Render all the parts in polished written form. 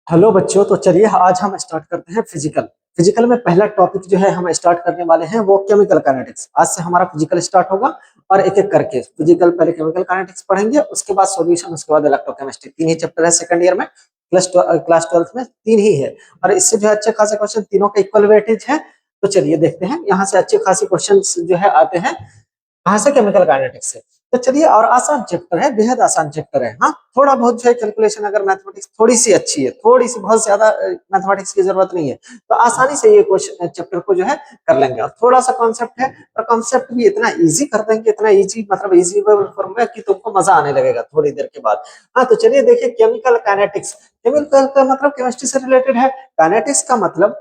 Hello बच्चों, तो चलिए आज हम स्टार्ट करते हैं फिजिकल। फिजिकल में पहला टॉपिक जो है हम स्टार्ट करने वाले हैं वो केमिकल काइनेटिक्स। आज से हमारा फिजिकल स्टार्ट होगा और एक एक करके फिजिकल पहले केमिकल काइनेटिक्स पढ़ेंगे, उसके बाद सॉल्यूशन, उसके बाद इलेक्ट्रोकेमिस्ट्री। तीन ही चैप्टर है सेकंड ईयर में, क्लास 12th में तीन ही है। और इससे जो है अच्छे खासे क्वेश्चन, तीनों का इक्वल वेटेज है। तो चलिए देखते हैं, यहाँ से अच्छे खासे क्वेश्चन जो है आते हैं। कहाँ से? केमिकल काइनेटिक्स से। तो चलिए, और आसान चैप्टर है, बेहद आसान चैप्टर है। हाँ, थोड़ा बहुत जो है कैलकुलेशन, अगर मैथमेटिक्स थोड़ी सी अच्छी है, थोड़ी सी, बहुत ज्यादा मैथमेटिक्स की जरूरत नहीं है, तो आसानी से ये क्वेश्चन चैप्टर को जो है कर लेंगे। और थोड़ा सा कॉन्सेप्ट है, और कॉन्सेप्ट भी इतना इजी कर देंगे, इतना इजी, मतलब इजी फॉर्मूला कि तुमको मजा आने लगेगा थोड़ी देर के बाद। हाँ, तो चलिए देखिए, केमिकल काइनेटिक्स। केमिकल का मतलब केमिस्ट्री से रिलेटेड है। काइनेटिक्स का मतलब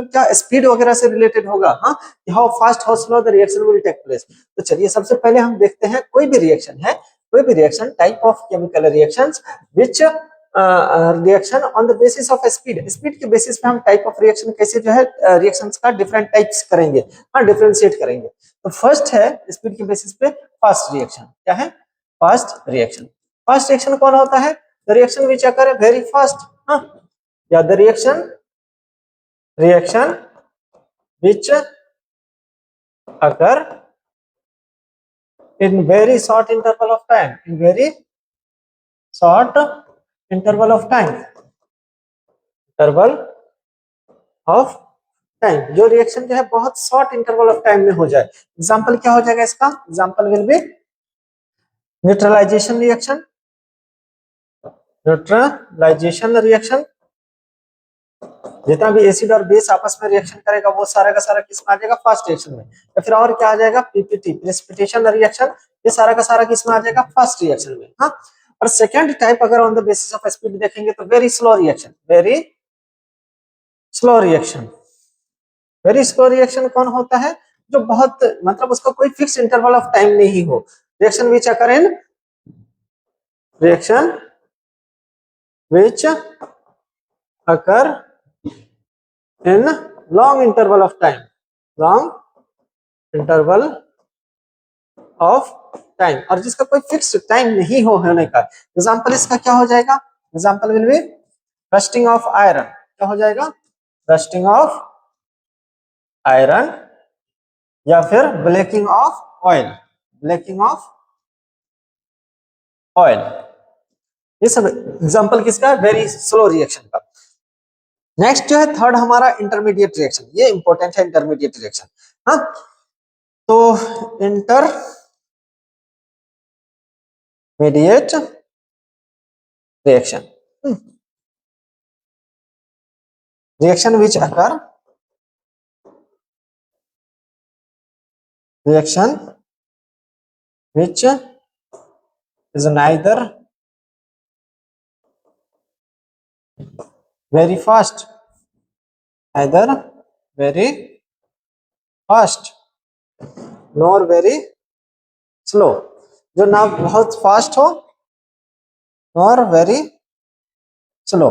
क्या? स्पीड वगैरह से रिलेटेड होगा। हाँ, how fast, how slow the reaction will take place. तो चलिए सबसे पहले हम देखते हैं, कोई भी रिएक्शन है, कोई भी reaction, type of chemical reactions which reaction on the basis of speed. Speed के बेसिस पे हम टाइप ऑफ रिएक्शन कैसे जो है रिएक्शंस का डिफरेंट टाइप्स करेंगे, हाँ, डिफरेंशिएट करेंगे। तो फर्स्ट है स्पीड के बेसिस पे फास्ट रिएक्शन। क्या है? Fast reaction. फास्ट रिएक्शन कौन होता है? The reaction which occur very fast. हाँ, या the reaction which occur in very short interval of time, in very short interval of time, interval of time, जो reaction जो है बहुत शॉर्ट इंटरवल ऑफ टाइम में हो जाए। एग्जांपल क्या हो जाएगा इसका? Example will be neutralisation reaction. Neutralisation reaction, जितना भी एसिड और बेस आपस में रिएक्शन करेगा वो सारा का सारा किस में आ जाएगा? फास्ट रिएक्शन में। या फिर और क्या आ जाएगा? पीपीटी, प्रेसिपिटेशन रिएक्शन, ये सारा का सारा किस में आ जाएगा? फास्ट रिएक्शन में। हाँ, और सेकंड टाइप अगर on the basis of speed देखेंगे तो very slow reaction. Very slow reaction. Very slow reaction कौन होता है? जो बहुत, मतलब उसका कोई फिक्स इंटरवल ऑफ टाइम नहीं हो। Reaction which occur in reaction which occur in long interval of time, long interval of time, और जिसका कोई फिक्स टाइम नहीं हो होने का। एग्जांपल इसका क्या हो जाएगा? Example will B rusting of iron. क्या हो जाएगा? रस्टिंग ऑफ आयरन, या फिर blacking of oil. Blacking of oil, ये सब एग्जांपल किसका? वेरी स्लो रिएक्शन का। नेक्स्ट जो है थर्ड हमारा इंटरमीडिएट रिएक्शन। ये इंपॉर्टेंट है, इंटरमीडिएट रिएक्शन। हाँ, तो intermediate reaction, reaction which occur, reaction which is neither very fast, neither very fast nor very slow, जो ना बहुत फास्ट हो नॉर वेरी स्लो।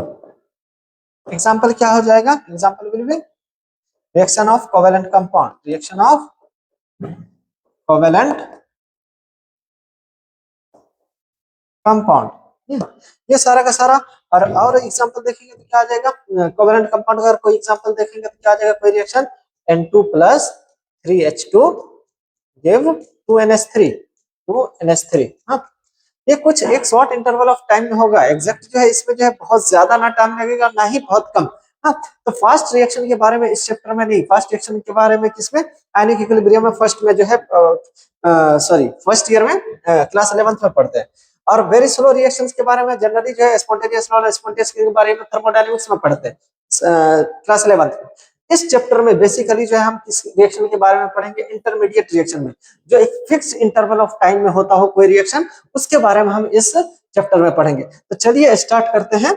एग्जांपल क्या हो जाएगा? Example will B reaction of covalent compound. Reaction of covalent compound, ये सारा का सारा। और एग्जांपल देखेंगे तो क्या आ जाएगा? कोवेलेंट कंपाउंड अगर कोई एग्जांपल देखेंगे तो क्या आ जाएगा? कोई reaction N2 plus 3H2 give 2NH3, 2NH3। हाँ, ये कुछ एक शॉर्ट इंटरवल ऑफ टाइम में होगा। एग्जैक्ट जो है इसमें जो है बहुत ज्यादा ना टाइम लगेगा, ना ही बहुत कम। हाँ, तो फास्ट रिएक्शन के बारे में इस चैप्टर में नहीं, फास्ट रिएक्शन के बारे में किसमें? आयनिक इक्विलिब्रियम में फर्स्ट में जो है, सॉरी, फर्स्ट ईयर में, क्लास 11th में पढ़ते हैं। और वेरी स्लो रिएक्शंस के बारे में जनरली जो है स्पॉन्टेनियस नॉन स्पॉन्टेनियस के बारे में थर्मोडायनेमिक्स में पढ़ते हैं, क्लास 11th में। इस चैप्टर में बेसिकली जो है हम किस रिएक्शन के बारे में पढ़ेंगे? इंटरमीडिएट रिएक्शन में, जो एक फिक्स इंटरवल ऑफ टाइम में होता हो कोई रिएक्शन, उसके बारे में हम इस चैप्टर में पढ़ेंगे। तो चलिए स्टार्ट करते हैं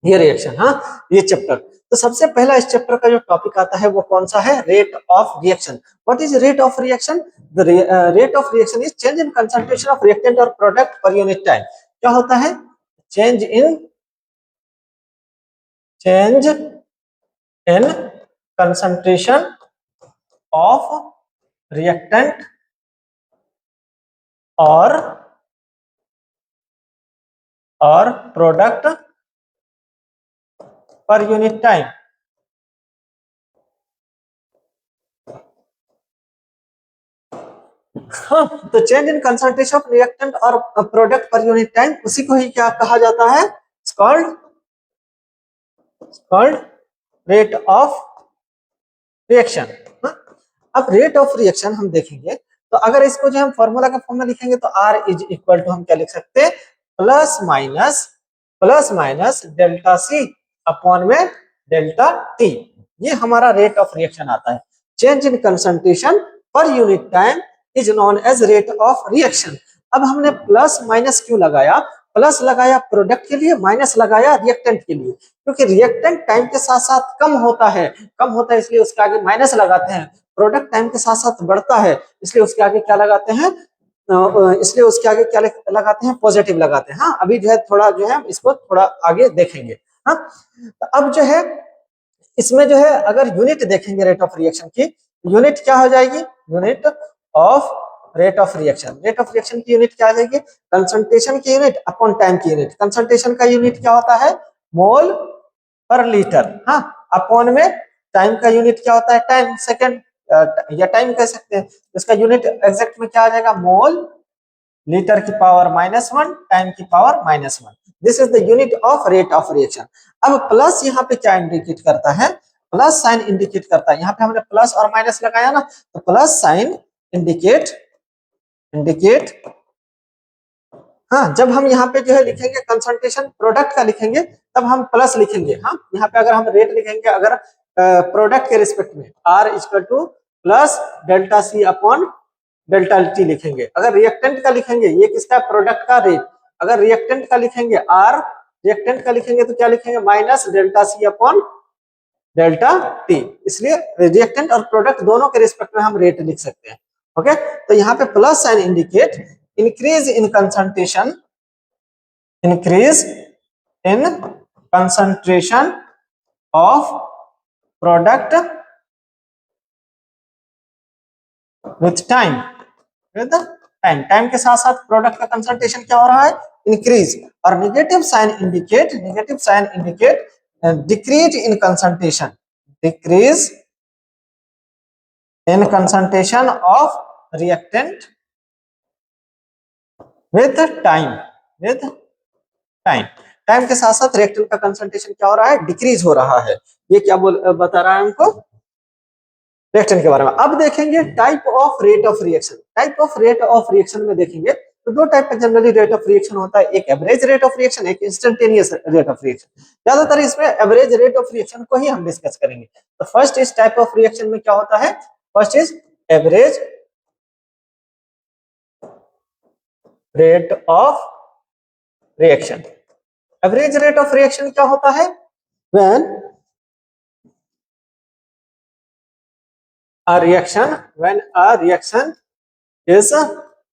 ये रिएक्शन, हाँ, ये चैप्टर। तो सबसे पहला इस चैप्टर का जो टॉपिक आता है वो कौन सा है? Rate of reaction. What is rate of reaction? The rate of reaction is change in concentration of reactant और प्रोडक्ट पर यूनिट टाइम। क्या होता है? Change in concentration of reactant और प्रोडक्ट पर यूनिट टाइम। हाँ, तो change in concentration of reactant और प्रोडक्ट पर यूनिट टाइम, उसी को ही क्या कहा जाता है, कॉल्ड रेट ऑफ रिएक्शन। अब रेट ऑफ रिएक्शन हम देखेंगे, तो अगर इसको जो हम फॉर्मूला का फॉर्म में लिखेंगे तो R इज इक्वल टू हम क्या लिख सकते हैं, plus minus delta C upon में डेल्टा T। ये हमारा रेट ऑफ रिएक्शन आता है। Change in concentration per unit time is known as rate of reaction. अब हमने प्लस माइनस क्यों लगाया, प्लस लगाया प्रोडक्ट के लिए, माइनस लगाया रिएक्टेंट के लिए, क्योंकि रिएक्टेंट टाइम के साथ साथ कम होता है, इसलिए उसके आगे माइनस लगाते हैं। प्रोडक्ट टाइम के साथ साथ बढ़ता है, इसलिए उसके आगे क्या लगाते हैं, लगाते हैं, पॉजिटिव लगाते हैं। हाँ, अभी जो है थोड़ा जो है इसको थोड़ा आगे देखेंगे। हाँ, तो अब जो है इसमें जो है अगर यूनिट देखेंगे रेट ऑफ रिएक्शन की, यूनिट क्या हो जाएगी, unit of rate of reaction, rate of reaction की यूनिट क्या आ जाएगी, कंसंट्रेशन की यूनिट अपॉन टाइम की यूनिट। कंसंट्रेशन का यूनिट क्या होता है, मोल पर लीटर। हाँ, अपॉन में टाइम का यूनिट क्या होता है, टाइम, सेकंड या टाइम कह सकते हैं। इसका यूनिट एग्जैक्ट में क्या आ जाएगा, मोल लीटर की पावर -1 टाइम की power -1। This is the unit of rate of reaction. अब प्लस यहाँ पे क्या इंडिकेट करता है, प्लस साइन इंडिकेट करता है। यहाँ पे हमने प्लस और माइनस लगाया ना, तो प्लस साइन इंडिकेट हाँ, जब हम यहाँ पे जो है लिखेंगे कंसंट्रेशन प्रोडक्ट का लिखेंगे तब हम प्लस लिखेंगे। हाँ, यहाँ पे अगर हम रेट लिखेंगे, अगर प्रोडक्ट के रिस्पेक्ट में R equal to plus delta C upon delta T लिखेंगे। अगर रिएक्टेंट का लिखेंगे, ये किसका, प्रोडक्ट का रेट, अगर रिएक्टेंट का लिखेंगे R, रिएक्टेंट का लिखेंगे तो क्या लिखेंगे, minus delta C upon delta T। इसलिए रिएक्टेंट और प्रोडक्ट दोनों के रिस्पेक्ट में हम रेट लिख सकते हैं। ओके, तो यहाँ पे plus sign indicate increase in concentration of product with time, time के साथ साथ प्रोडक्ट का कंसंट्रेशन क्या हो रहा है, इंक्रीज। और negative sign indicate decrease in concentration of reactant with time, time के साथ साथ रिएक्टेंट का कंसंट्रेशन क्या हो रहा है, डिक्रीज हो रहा है। ये क्या बता रहा है हमको, रिएक्टेंट के बारे में। अब देखेंगे type of rate of reaction. Type of rate of reaction में देखेंगे तो दो टाइप का जनरली रेट ऑफ रिएक्शन होता है, एक एवरेज रेट ऑफ रिएक्शन, एक इंस्टेंटेनियस रेट ऑफ रिएक्शन। ज्यादातर इसमें एवरेज रेट ऑफ रिएक्शन को ही हम डिस्कस करेंगे। तो फर्स्ट इस टाइप ऑफ रिएक्शन में क्या होता है, first is average rate of reaction. Average rate of reaction क्या होता है, when a reaction is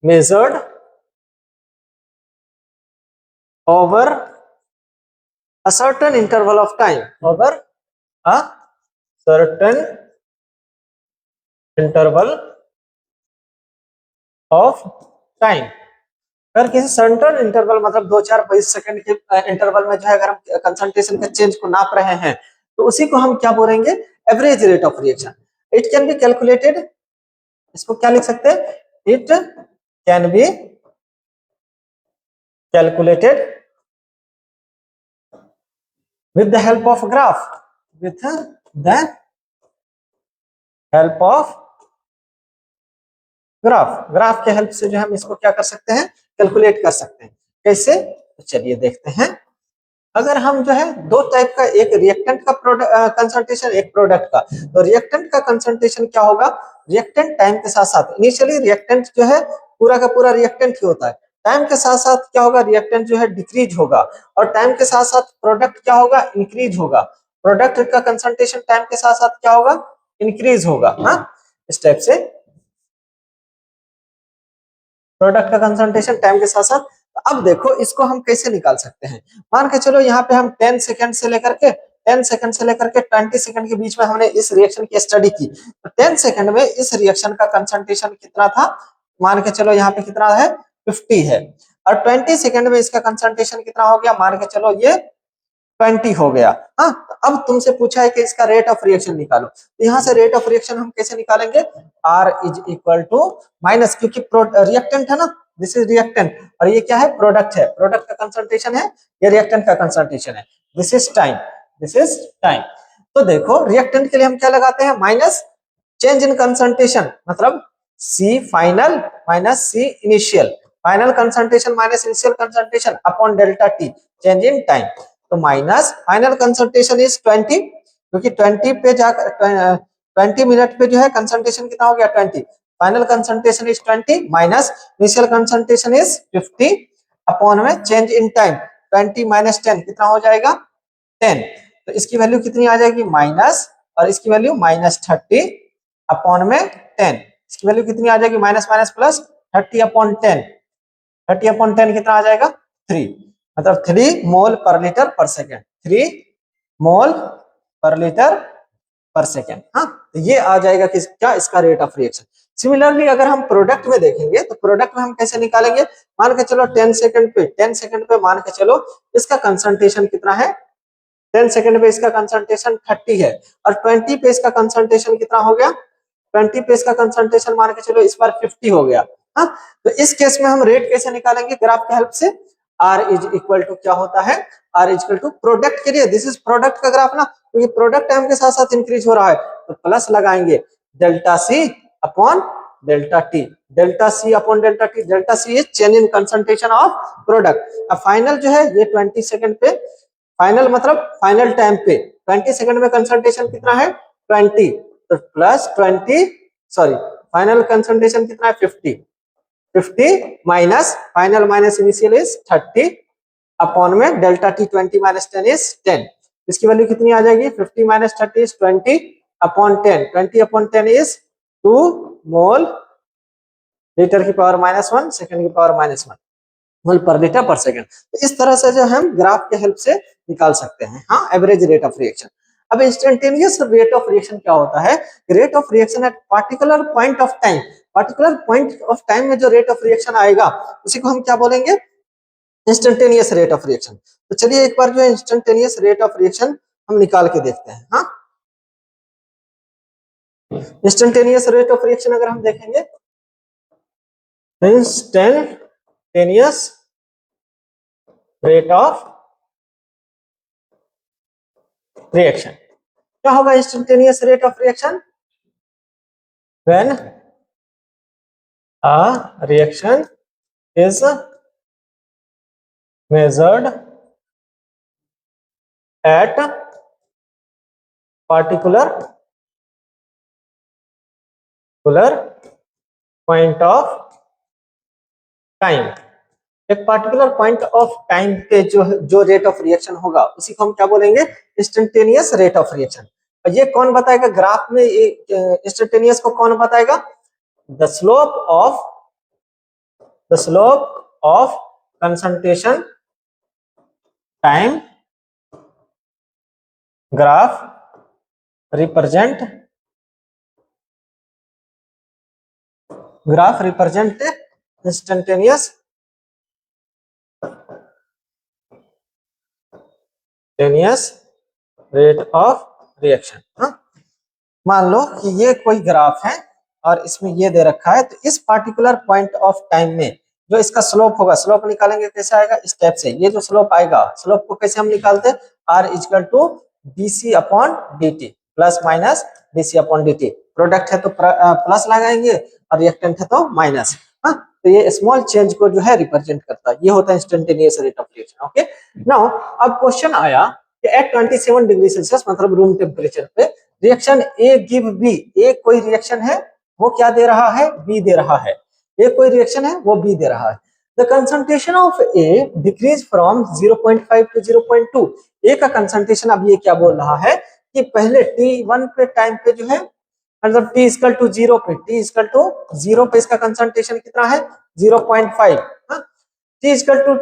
measured over a certain interval of time, over a certain interval of time। अगर किसी सर्टेन इंटरवल मतलब 2-4-5 सेकंड के इंटरवल में जो है अगर हम कंसंट्रेशन के चेंज को नाप रहे हैं तो उसी को हम क्या बोलेंगे, average rate of reaction. It can be calculated, इसको क्या लिख सकते हैं, it can be calculated with the help of graph, with the help of graph के हेल्प से जो हम इसको क्या कर सकते हैं, कैलकुलेट कर सकते हैं। कैसे, तो चलिए देखते हैं। अगर हम जो है दो टाइप का, एक रिएक्टेंट का कंसंट्रेशन, एक प्रोडक्ट का, तो रिएक्टेंट का कंसंट्रेशन क्या होगा, रिएक्टेंट टाइम के साथ साथ इनिशियली रिएक्टेंट जो है पूरा का पूरा रिएक्टेंट ही होता है, टाइम के साथ साथ क्या होगा, रिएक्टेंट जो है डिक्रीज होगा, और टाइम के साथ साथ प्रोडक्ट क्या होगा, इंक्रीज होगा। प्रोडक्ट का कंसंट्रेशन टाइम के साथ साथ क्या होगा, इंक्रीज होगा। हाँ, इस टाइप से प्रोडक्ट का कंसंट्रेशन टाइम के साथ साथ। अब देखो इसको हम कैसे निकाल सकते हैं। मान के चलो यहाँ पे हम 10 सेकंड से लेकर के 20 सेकंड के बीच में हमने इस रिएक्शन की स्टडी की, तो 10 सेकंड में इस रिएक्शन का कंसंट्रेशन कितना था, मान के चलो यहाँ पे कितना है, 50 है। और 20 सेकंड में इसका कंसंट्रेशन कितना हो गया, मान के चलो ये 20 हो गया। हाँ, तो अब तुमसे पूछा है कि इसका रेट ऑफ रिएक्शन निकालो, तो यहाँ से रेट ऑफ रिएक्शन हम कैसे निकालेंगे, R is equal to minus, क्योंकि रिएक्टेंट है ना, दिस इज रिएक्टेंट, और ये क्या है, प्रोडक्ट है, प्रोडक्ट का कंसंट्रेशन है, ये रिएक्टेंट का कंसंट्रेशन है, this is time, this is time. तो देखो रिएक्टेंट के लिए हम क्या लगाते हैं, माइनस चेंज इन कंसंट्रेशन, मतलब C final minus C initial, final concentration minus initial concentration upon delta T, change in time. तो माइनस फाइनल कंसंट्रेशन इज 20, क्योंकि 20 पे जाकर 20 मिनट पे जो है कंसंट्रेशन कितना हो गया 20, final concentration is 20 minus initial concentration is 50 upon में चेंज इन टाइम, 20 माइनस 10 कितना हो जाएगा 10, तो इसकी वैल्यू कितनी आ जाएगी माइनस, और इसकी वैल्यू माइनस 30 अपॉन में 10, इसकी वैल्यू कितनी आ जाएगी minus minus plus 30 upon 10, 30 upon 10 कितना आ जाएगा 3, मतलब 3 मोल पर लीटर पर सेकेंड, 3 मोल पर लीटर पर सेकेंड। हाँ, तो ये आ जाएगा कि क्या, इसका रेट ऑफ रिएक्शन। सिमिलरली अगर हम प्रोडक्ट में देखेंगे तो प्रोडक्ट में हम कैसे निकालेंगे, मान के चलो 10 सेकंड पे मान के चलो इसका कंसंट्रेशन कितना है, 10 सेकंड पे इसका कंसंट्रेशन 30 है, और 20 पे इसका कंसंट्रेशन कितना हो गया, 20 पे इसका कंसंट्रेशन मान के चलो इस बार 50 हो गया। हाँ, तो इस केस में हम रेट कैसे निकालेंगे, ग्राफ के हेल्प से, R इज इक्वल टू क्या होता है, R is equal to product के लिए, दिस इज प्रोडक्ट का ग्राफ ना, क्योंकि प्रोडक्ट टाइम के साथ साथ इंक्रीज हो रहा है, तो प्लस लगाएंगे delta C upon delta T, delta C upon delta T, delta C is change in concentration of product. अब फाइनल जो है ये 20 सेकंड पे, फाइनल मतलब फाइनल टाइम पे 20 सेकंड में कंसंट्रेशन कितना है 20, तो प्लस 20, सॉरी फाइनल कंसंट्रेशन कितना है 50, 50 minus final minus initial is 30 upon में डेल्टा T 20 माइनस 10 इज 10, इसकी वैल्यू कितनी आ जाएगी 50 minus 30 is 20 upon 10, 20 upon 10 is 2 mole litre की पावर -1 सेकंड की पावर -1 मोल पर लीटर पर सेकंड। तो इस तरह से जो हम ग्राफ के हेल्प से निकाल सकते हैं, हाँ, एवरेज रेट ऑफ रिएक्शन। अब इंस्टेंटेनियस रेट ऑफ रिएक्शन क्या होता है, rate of reaction at particular point of time, particular point of time में जो रेट ऑफ रिएक्शन आएगा उसी को हम क्या बोलेंगे, इंस्टेंटेनियस रेट ऑफ रिएक्शन। तो चलिए एक बार जो है इंस्टेंटेनियस रेट ऑफ रिएक्शन हम निकाल के देखते हैं। हाँ, इंस्टेंटेनियस रेट ऑफ रिएक्शन अगर हम देखेंगे, इंस्टेंटेनियस रेट ऑफ रिएक्शन क्या होगा, instantaneous rate of reaction, when a reaction is measured at particular point of time, एक पार्टिकुलर पॉइंट ऑफ टाइम पे जो रेट ऑफ रिएक्शन होगा उसी को हम क्या बोलेंगे, इंस्टेंटेनियस रेट ऑफ रिएक्शन। और ये कौन बताएगा ग्राफ में, इंस्टेंटेनियस को कौन बताएगा, the slope of concentration time graph represent instantaneous rate of reaction. मान लो कि ये कोई ग्राफ है और इसमें ये दे रखा है, तो इस पार्टिकुलर पॉइंट ऑफ टाइम में जो इसका स्लोप होगा, स्लोप निकालेंगे कैसे आएगा, इस टाइप से, ये जो स्लोप आएगा, स्लोप को कैसे हम निकालते हैं, R equal to dc upon dt plus minus dc upon dt, product है तो प्लस लगाएंगे और रिएक्टेंट है तो माइनस। हाँ, तो ये स्मॉल चेंज को जो है रिप्रेजेंट करता है, ये होता है instantaneous rate of reaction. Okay, now अब क्वेश्चन आया कि एट 27 डिग्री सेल्सियस मतलब रूम टेम्परेचर पे रिएक्शन ए गिव बी, ए कोई रिएक्शन है वो क्या दे रहा है, बी दे रहा है, ए कोई रिएक्शन है वो बी दे रहा है। The concentration of A decrease from 0.5 to 0.2, A का कंसंट्रेशन अब ये क्या बोल रहा है कि पहले T1 पे टाइम पे जो है, मतलब T इक्वल टू 0 पे, T इक्वल टू 0 पे इसका कंसंट्रेशन कितना है 0.5, T equal to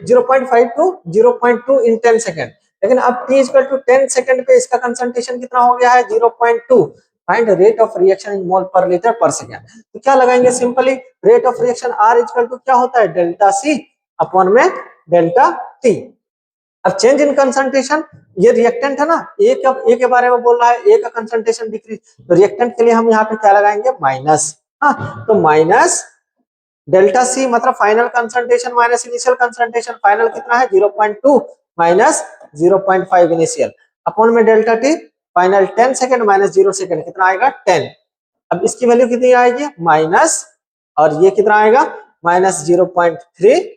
0.5 to 0.2 in 10 second, लेकिन अब T इक्वल टू 10 सेकेंड पे इसका कंसंट्रेशन कितना हो गया है 0.2, find rate of reaction in mole per litre per second. तो क्या लगाएंगे, simply rate of reaction R equal to क्या होता है डेल्टा C अपॉन में डेल्टा T। अब चेंज इन कंसंट्रेशन, ये रिएक्टेंट है ना, ए के बारे में बोल रहा है, ए का कंसंट्रेशन डिक्रीज, तो रिएक्टेंट के लिए हम यहाँ पे क्या लगाएंगे, माइनस। हाँ, तो माइनस डेल्टा सी मतलब final concentration minus initial concentration, final कितना है 0.2 माइनस 0.5 इनिशियल, अपॉन में delta T final 10 second minus 0 second, कितना आएगा 10। अब इसकी वैल्यू कितनी आएगी, माइनस, और ये कितना आएगा माइनस 0.3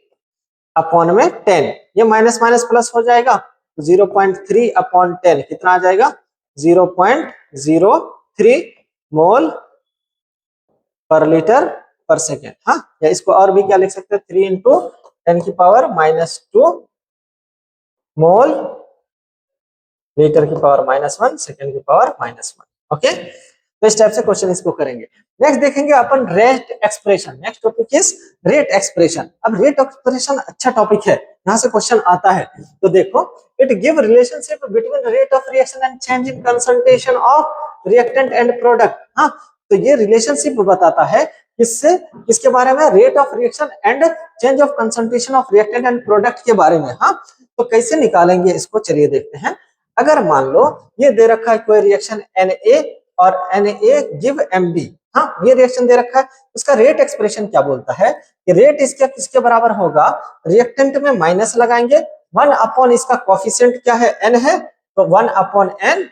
अपॉन में 10, ये माइनस माइनस प्लस हो जाएगा, 0.3 अपॉन 10 कितना आ जाएगा 0.03 मोल पर लीटर पर सेकेंड। हाँ, या इसको और भी क्या लिख सकते हैं, 3 इंटू 10 की पावर -2 मोल लीटर की पावर -1 सेकेंड की पावर -1। ओके, तो इस टाइप से क्वेश्चन इसको करेंगे। नेक्स्ट देखेंगे अपन rate expression, next topic is rate expression. अब रेट एक्सप्रेशन अच्छा टॉपिक है, यहाँ से क्वेश्चन आता है, तो देखो, it give relationship between rate of reaction and change in concentration of reactant and product. हाँ, तो ये रिलेशनशिप बताता है किससे, किसके बारे में, rate of reaction and change of concentration of reactant and product के बारे में। हाँ, तो कैसे निकालेंगे इसको, चलिए देखते हैं। अगर मान लो ये दे रखा है कोई रिएक्शन Na और Na गिव Mb, हाँ, ये रिएक्शन दे रखा है, उसका रेट एक्सप्रेशन क्या बोलता है कि रेट इसका किसके बराबर होगा, रिएक्टेंट में माइनस लगाएंगे, 1 अपॉन इसका कोफिशिएंट क्या है, n है, तो 1 अपॉन n,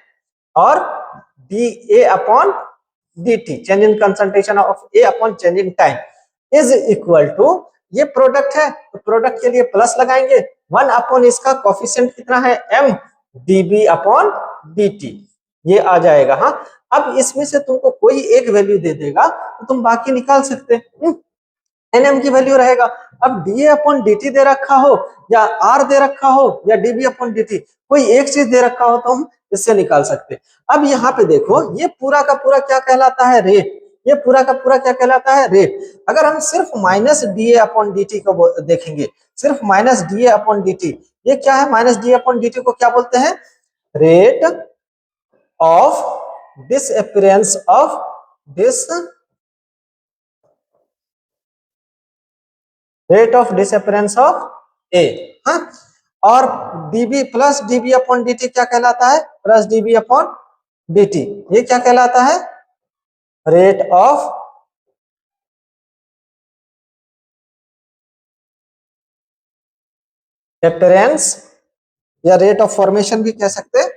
और dA upon dt change in concentration of A upon change in time is equal to, ये प्रोडक्ट है तो प्रोडक्ट के लिए प्लस लगाएंगे, 1 अपॉन इसका कोफिशिएंट कितना है m, dB अपॉन dt, ये आ जाएगा। हाँ, अब इसमें से तुमको कोई एक वैल्यू दे देगा तो तुम बाकी निकाल सकते हैं, nm की वैल्यू रहेगा। अब dA अपॉन dt दे रखा हो, या r दे रखा हो, या dB अपॉन dt, कोई एक चीज दे रखा हो तो हम इससे निकाल सकते। अब यहाँ पे देखो, ये पूरा का पूरा क्या कहलाता है, रेट, ये पूरा का पूरा क्या कहलाता है, रेट। अगर हम सिर्फ माइनस dA अपॉन dt को देखेंगे, सिर्फ माइनस dA अपॉन dt, ये क्या है, माइनस dA अपॉन dt को क्या बोलते हैं, rate of disappearance of rate of disappearance of A. हाँ, और dB plus dB upon dt क्या कहलाता है, प्लस dB अपॉन dt, ये क्या कहलाता है, रेट ऑफ अपीयरेंस, या रेट ऑफ फॉर्मेशन भी कह सकते हैं,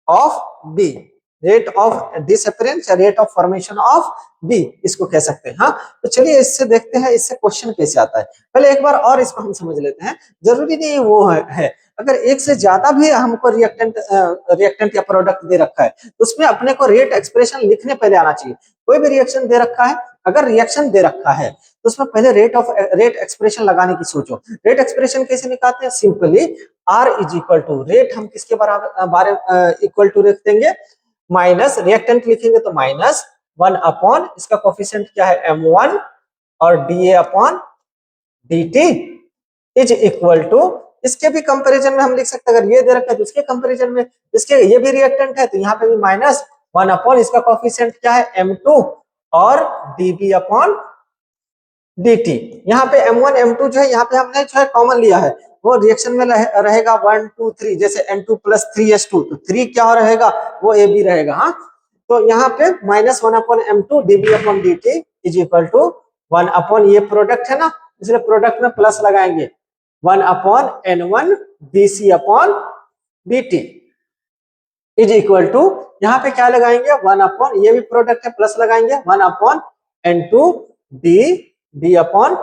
of B, rate of disappearance या rate of formation of B, इसको कह सकते हैं। हाँ, तो चलिए इससे देखते हैं इससे क्वेश्चन कैसे आता है। पहले एक बार और इसको हम समझ लेते हैं, जरूरी नहीं वो है अगर एक से ज्यादा भी हमको रिएक्टेंट या प्रोडक्ट दे रखा है तो उसमें अपने को रेट एक्सप्रेशन लिखने पहले आना चाहिए। कोई भी रिएक्शन दे रखा है, अगर रिएक्शन दे रखा है तो उसमें पहले रेट एक्सप्रेशन लगाने की सोचो। रेट एक्सप्रेशन कैसे निकालते हैं, simply R is equal to, rate हम किसके बराबर इक्वल टू रख देंगे, माइनस रिएक्टेंट लिखेंगे तो माइनस 1 अपॉन इसका कोफिशिएंट क्या है M1, और dA upon dt is equal to, इसके भी कंपैरिजन में हम लिख सकते हैं, अगर ये दे रखा है तो इसके कंपैरिजन में, इसके ये भी रिएक्टेंट है तो यहाँ पे भी माइनस 1 अपॉन इसका कोफिशिएंट क्या है M2, और dB अपॉन dt। यहाँ पे M1 M2 जो है, यहाँ पे हमने जो है कॉमन लिया है, वो रिएक्शन में रहेगा 1 2 3, जैसे N2 प्लस 3S2, तो 3 क्या रहेगा, वो AB रहेगा। हाँ, तो यहाँ पे minus 1 upon M2 dB upon dt is equal to 1 upon, ये प्रोडक्ट है ना, इसलिए प्रोडक्ट में प्लस लगाएंगे, 1 upon N1 BC upon dt is equal to, यहाँ पे क्या लगाएंगे, 1 अपॉन, ये भी प्रोडक्ट है, प्लस लगाएंगे 1 upon N2 D upon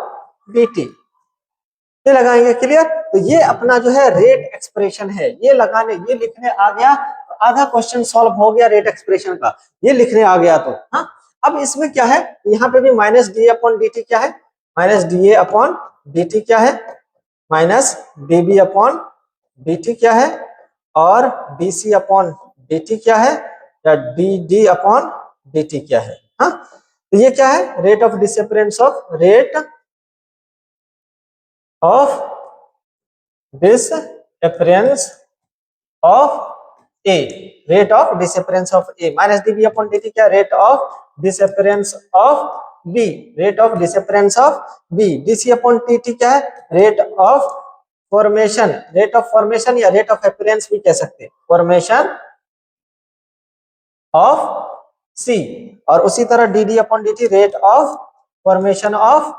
dt, ये लगाएंगे। क्लियर, तो ये अपना जो है रेट एक्सप्रेशन है, ये लगाने, ये लिखने आ गया तो आधा क्वेश्चन सॉल्व हो गया रेट एक्सप्रेशन का, ये लिखने आ गया तो। हाँ, अब इसमें क्या है, यहाँ पे भी minus D upon D T क्या है, minus D A upon D T क्या है, minus D B upon D T क्या है, और D C upon D T क्या है, या D D upon D T क्या है। हाँ, तो ये क्या है, rate of disappearance of, rate of disappearance of A, rate of disappearance of A, minus dB upon dt क्या, rate of disappearance of B, rate of disappearance of B, dC upon dt क्या है, rate of formation, rate of formation या rate of appearance भी कह सकते हैं, formation of सी, और उसी तरह D D upon D T rate of formation of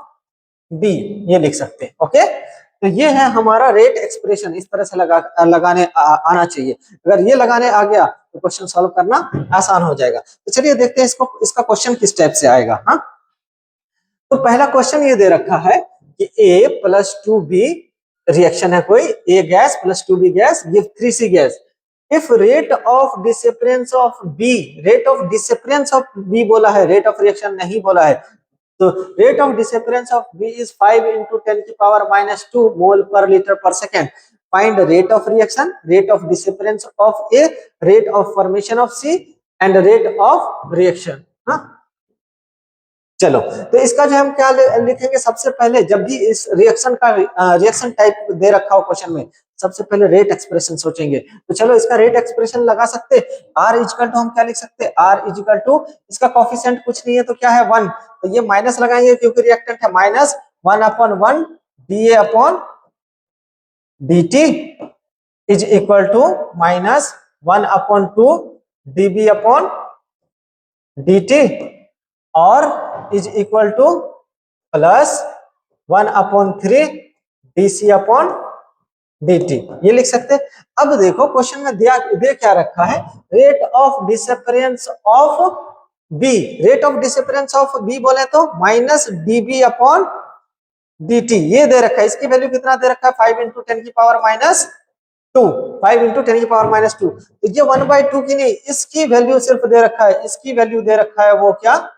B, ये लिख सकते हैं। ओके, तो ये है हमारा रेट एक्सप्रेशन, इस तरह से लगाने आना चाहिए। अगर ये लगाने आ गया तो क्वेश्चन सॉल्व करना आसान हो जाएगा। तो चलिए देखते हैं इसको, इसका क्वेश्चन किस टाइप से आएगा। हाँ, तो पहला क्वेश्चन ये दे रखा है कि A प्लस 2B रिएक्शन है कोई, A gas plus 2B gas give 3C gas. If rate of disappearance of B, rate of disappearance of B बोला है, रेट ऑफ रिएक्शन नहीं बोला है। तो rate of disappearance of B is 5 into 10 की power -2 mole per litre per second. Find rate of reaction, rate of disappearance of A, rate of formation of C and rate of reaction. हाँ, चलो, तो इसका जो हम क्या लिखेंगे, सबसे पहले जब भी इस रिएक्शन का रिएक्शन टाइप दे रखा हो क्वेश्चन में, सबसे पहले रेट एक्सप्रेशन सोचेंगे। तो चलो इसका रेट एक्सप्रेशन लगा सकते, आर इजिकल टू हम क्या लिख सकते, आर इजिकल टू, इसका कोफिशिएंट कुछ नहीं है तो क्या है 1, तो ये माइनस लगाएंगे क्योंकि रिएक्टेंट है, minus 1/1 D A upon D T is equal to minus 1/2 D B upon D T और is equal to plus 1/3 D C upon dt, ये लिख सकते। अब देखो क्वेश्चन में दे क्या रखा है, rate of disappearance of b, rate of disappearance of b बोले तो माइनस db अपॉन dt, ये दे रखा है। इसकी वैल्यू कितना दे रखा है, 5 into 10 की पावर -2, 5 into 10 की पावर -2। तो ये 1/2 की नहीं, इसकी वैल्यू सिर्फ दे रखा है, इसकी वैल्यू दे रखा है वो क्या,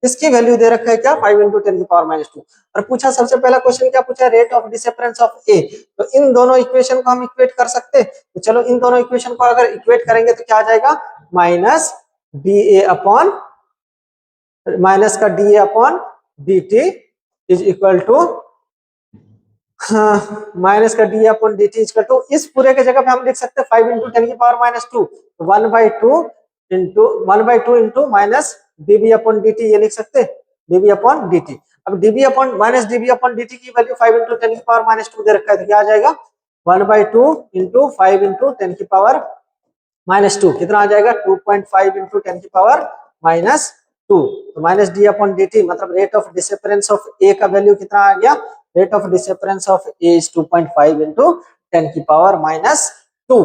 इसकी वैल्यू दे रखा है क्या, 5 into 10 की पावर -2। और पूछा सबसे पहला क्वेश्चन क्या पूछा, रेट ऑफ डिसअपियरेंस ऑफ ए। तो इन दोनों इक्वेशन को हम इक्वेट कर सकते, तो चलो इन दोनों इक्वेशन को अगर इक्वेट करेंगे तो क्या आ जाएगा, minus D A upon, minus का D A upon D T is equal to, minus का D upon D T equal to, इस पूरे के जगह पे हम लिख सकते हैं 5 into 10 की power -2, 1/2 into minus dB upon dt, ये लिख सकते dB अपॉन dt। अब dB upon minus dB upon dt की वैल्यू 5 into 10 की पावर -2 दे रखा है, तो क्या आ जाएगा 1/2 इंटू 5 into 10 की पावर -2, कितना आ जाएगा 2.5 into 10 की पावर -2। तो माइनस डी अपॉन dt मतलब rate of disappearance of A का वैल्यू कितना आ गया, rate of disappearance of A is 2.5 into 10 की पावर -2।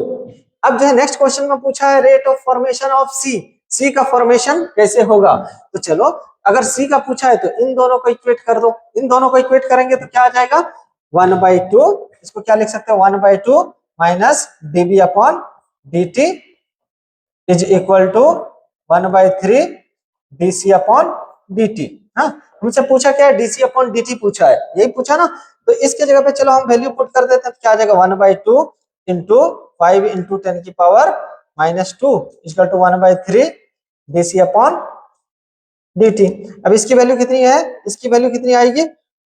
अब जो है नेक्स्ट क्वेश्चन में पूछा है rate of formation of C, C का फॉर्मेशन कैसे होगा। तो चलो अगर C का पूछा है तो इन दोनों को इक्वेट कर दो, इन दोनों को इक्वेट करेंगे तो क्या आ जाएगा 1/2, इसको क्या लिख सकते हैं 1/2 minus dB upon dt is equal to 1/3 dc upon dt। हाँ, हमसे पूछा क्या है, dc अपॉन dt पूछा है, यही पूछा ना। तो इसके जगह पे चलो हम वैल्यू पुट कर देते हैं, तो क्या आ जाएगा 1/2 इंटू 5 into 10 की power -2 equal to 1/3 dc upon dt। अब इसकी वैल्यू कितनी है, इसकी वैल्यू कितनी आएगी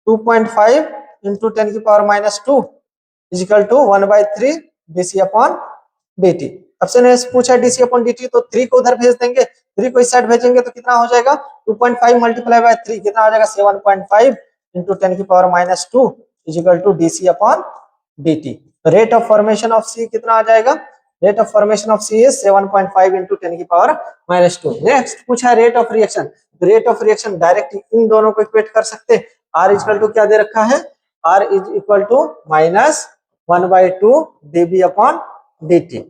2.5 into 10 की power -2 equal to 1/3 dc upon dt। अब से ने पूछा डीसी अपॉन dt, तो 3 को उधर भेज देंगे, 3 को इस साइड भेजेंगे तो कितना हो जाएगा 2.5 मल्टीप्लाई बाय 3 कितना आ जाएगा 7.5 into 10 की power -2 equal to D C upon dt। तो rate of formation of C कितना आ जाएगा, rate of formation of C is 7.5 into 10 की पावर -2। नेक्स्ट पूछा rate of reaction, rate of reaction direct इन दोनों को इक्वेट कर सकते हैं। आर इक्वल टू क्या दे रखा है, R is equal to minus 1/2 dB upon dt।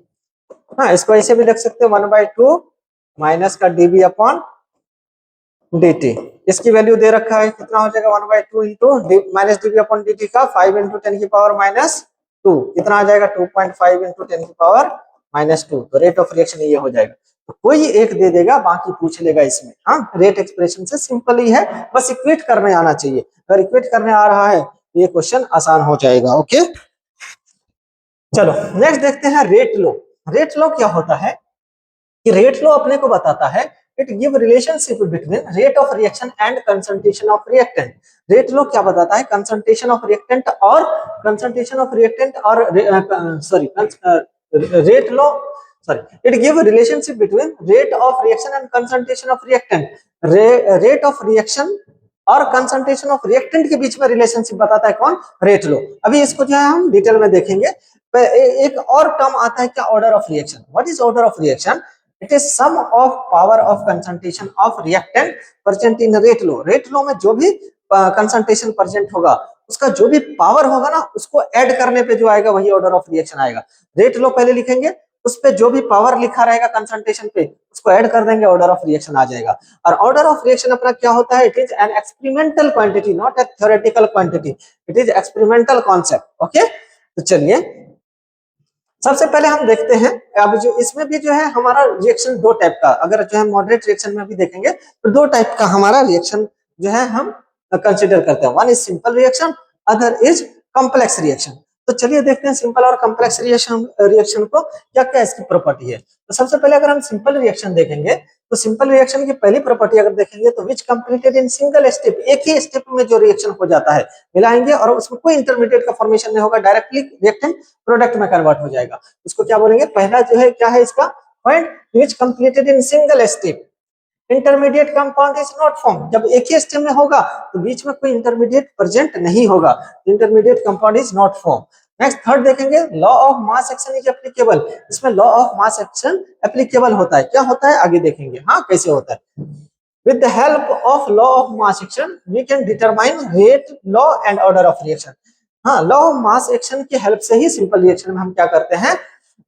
हाँ, इसको ऐसे भी लिख सकते हैं 1/2 माइनस का dB अपॉन dt। इसकी वैल्यू दे रखा है कितना हो जाएगा 1/2 into minus dB upon dt का 5 into 10 की पावर -2 कितना आ जाएगा 2.5 into 10 की पावर -2। तो रेट ऑफ रिएक्शन ये हो जाएगा। तो कोई एक दे देगा, बाकी पूछ लेगा इसमें। हाँ, रेट एक्सप्रेशन से सिंपल ही है, बस इक्वेट करने आना चाहिए। अगर इक्वेट करने आ रहा है तो ये क्वेश्चन आसान हो जाएगा। ओके, चलो नेक्स्ट देखते हैं रेट लो। रेट लो क्या होता है कि रेट लो अपने को बताता है it give relationship between rate of reaction and concentration of reactant. Rate law क्या बताता है, कंसंट्रेशन ऑफ रिएक्टेंट और rate law it give relationship between rate of reaction and concentration of reactant. Rate of reaction और concentration of reactant के बीच में relationship बताता है कौन, रेट लॉ। अभी इसको जो है हम डिटेल में देखेंगे। एक और टर्म आता है क्या, order of reaction. What is order of reaction? It is sum of power of concentration of reactant present in rate law. Rate law में जो भी कंसंट्रेशन प्रेजेंट होगा उसका जो भी पावर होगा ना उसको ऐड करने पे जो आएगा वही ऑर्डर ऑफ रिएक्शन आएगा। रेट लॉ पहले लिखेंगे, उस पे जो भी पावर लिखा रहेगा कंसंट्रेशन पे उसको ऐड कर देंगे, ऑर्डर ऑफ रिएक्शन आ जाएगा। और ऑर्डर ऑफ रिएक्शन अपना क्या होता है, it is an experimental quantity, not a theoretical quantity, it is experimental concept. Okay, तो चलिए सबसे पहले हम देखते हैं। अब जो इसमें भी जो है हमारा रिएक्शन दो टाइप का, अगर जो है मॉडरेट रिएक्शन में भी देखेंगे तो दो टाइप का हमारा रिएक्शन जो है हम कंसिडर करते हैं। One is simple reaction, other is complex reaction. तो चलिए देखते हैं सिंपल और कॉम्प्लेक्स रिएक्शन को क्या क्या इसकी प्रॉपर्टी है। तो सबसे पहले अगर हम सिंपल रिएक्शन देखेंगे तो सिंपल रिएक्शन की पहली प्रॉपर्टी अगर देखेंगे तो विच कंप्लीटेड इन सिंगल स्टेप, एक ही स्टेप में जो रिएक्शन हो जाता है मिलाएंगे और उसमें कोई इंटरमीडिएट का फॉर्मेशन नहीं होगा, डायरेक्टली रिएक्टेंट प्रोडक्ट में कन्वर्ट हो जाएगा। इसको क्या बोलेंगे, पहला जो है क्या है इसका point, which completed in single step, intermediate compound is not form. जब एक ही स्टेप में होगा तो बीच में कोई इंटरमीडिएट प्रेजेंट नहीं होगा, intermediate compound is not form. Next third देखेंगे, law of mass action is applicable. इसमें law of mass action applicable होता है, क्या होता है आगे देखेंगे, हाँ कैसे होता है। With the help of law of mass action we can determine rate law and order of reaction. हाँ, लॉ ऑफ मास एक्शन की हेल्प से ही सिंपल रिएक्शन में हम क्या करते हैं,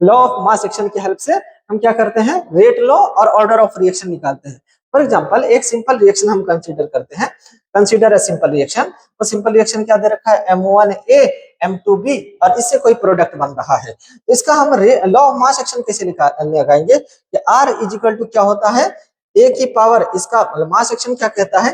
लॉ ऑफ मास एक्शन की हेल्प से हम क्या करते हैं, रेट लॉ और ऑर्डर ऑफ रिएक्शन निकालते हैं। फॉर एग्जांपल एक सिंपल रिएक्शन हम कंसीडर करते हैं, कंसीडर अ सिंपल रिएक्शन। तो सिंपल रिएक्शन क्या दे रखा है, M1A M2B और इससे कोई प्रोडक्ट बन रहा है। तो इसका हम लॉ ऑफ मास एक्शन कैसे लगाएंगे कि R इज इक्वल टू क्या होता है, A की पावर, इसका मास एक्शन क्या कहता है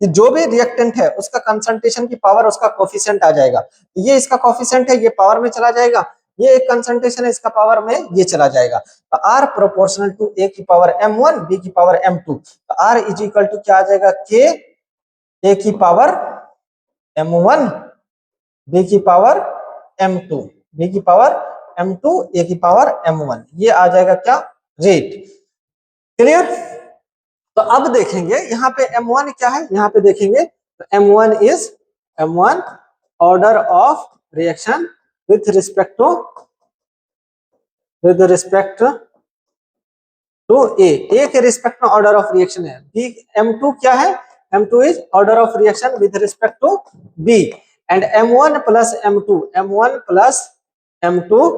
कि जो भी रिएक्टेंट है उसका कंसंट्रेशन की पावर उसका कोफिशिएंट आ जाएगा। तो ये इसका कोफिशिएंट है, ये पावर में चला जाएगा, ये एक कंसंट्रेशन है इसका पावर में ये चला जाएगा। तो R प्रोपोर्शनल टू A की पावर M1 B की पावर M2। तो R इज इक्वल टू क्या आ जाएगा, K A की पावर M1 B की पावर M2, B की पावर M2 A की पावर M1, ये आ जाएगा क्या, रेट। क्लियर। तो अब देखेंगे यहाँ पे M1 क्या है, यहाँ पे देखेंगे तो M1 order of reaction with respect to A के रिस्पेक्ट में ऑर्डर ऑफ रिएक्शन है। बी M2 क्या है, M2 is order of reaction with respect to B and M1 plus M2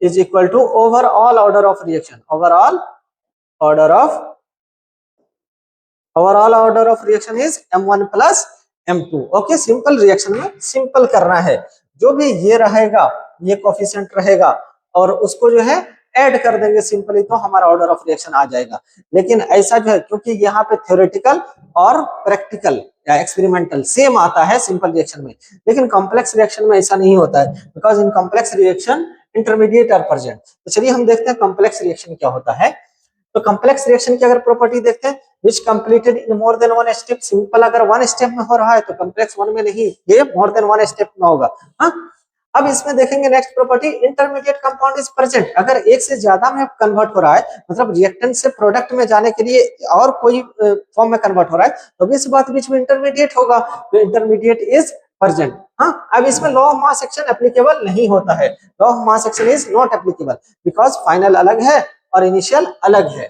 is equal to overall order of reaction, overall order of reaction is M1 plus M2। Okay, simple reaction में simple करना है, जो भी ये रहेगा ये coefficient रहेगा और उसको जो है ऐड कर देंगे सिंपली तो हमारा ऑर्डर ऑफ रिएक्शन आ जाएगा। लेकिन ऐसा जो है क्योंकि यहाँ पे थ्योरेटिकल और प्रैक्टिकल या एक्सपेरिमेंटल सेम आता है सिंपल रिएक्शन में, लेकिन कॉम्प्लेक्स रिएक्शन में ऐसा नहीं होता है, because in complex reaction intermediate are present. तो चलिए हम देखते हैं कॉम्प्लेक्स रिएक्शन क्या होता है। तो कॉम्प्लेक्स रिएक्शन की अगर प्रॉपर्टी देखते हैं, which completed in more than one step. Simple अगर वन स्टेप में हो रहा है तो कॉम्प्लेक्स वन में नहीं, ये मोर देन वन स्टेप में होगा। हाँ, अब इसमें देखेंगे next property, intermediate compound is present. अगर एक से ज्यादा में कन्वर्ट हो रहा है, मतलब रिएक्टेंट से प्रोडक्ट में जाने के लिए और कोई फॉर्म में कन्वर्ट हो रहा है, तो इस बात बीच में इंटरमीडिएट होगा, तो इंटरमीडिएट इज प्रेजेंट। हाँ, अब इसमें law of mass action applicable नहीं होता है, law of mass action is not applicable because final अलग है और इनिशियल अलग है।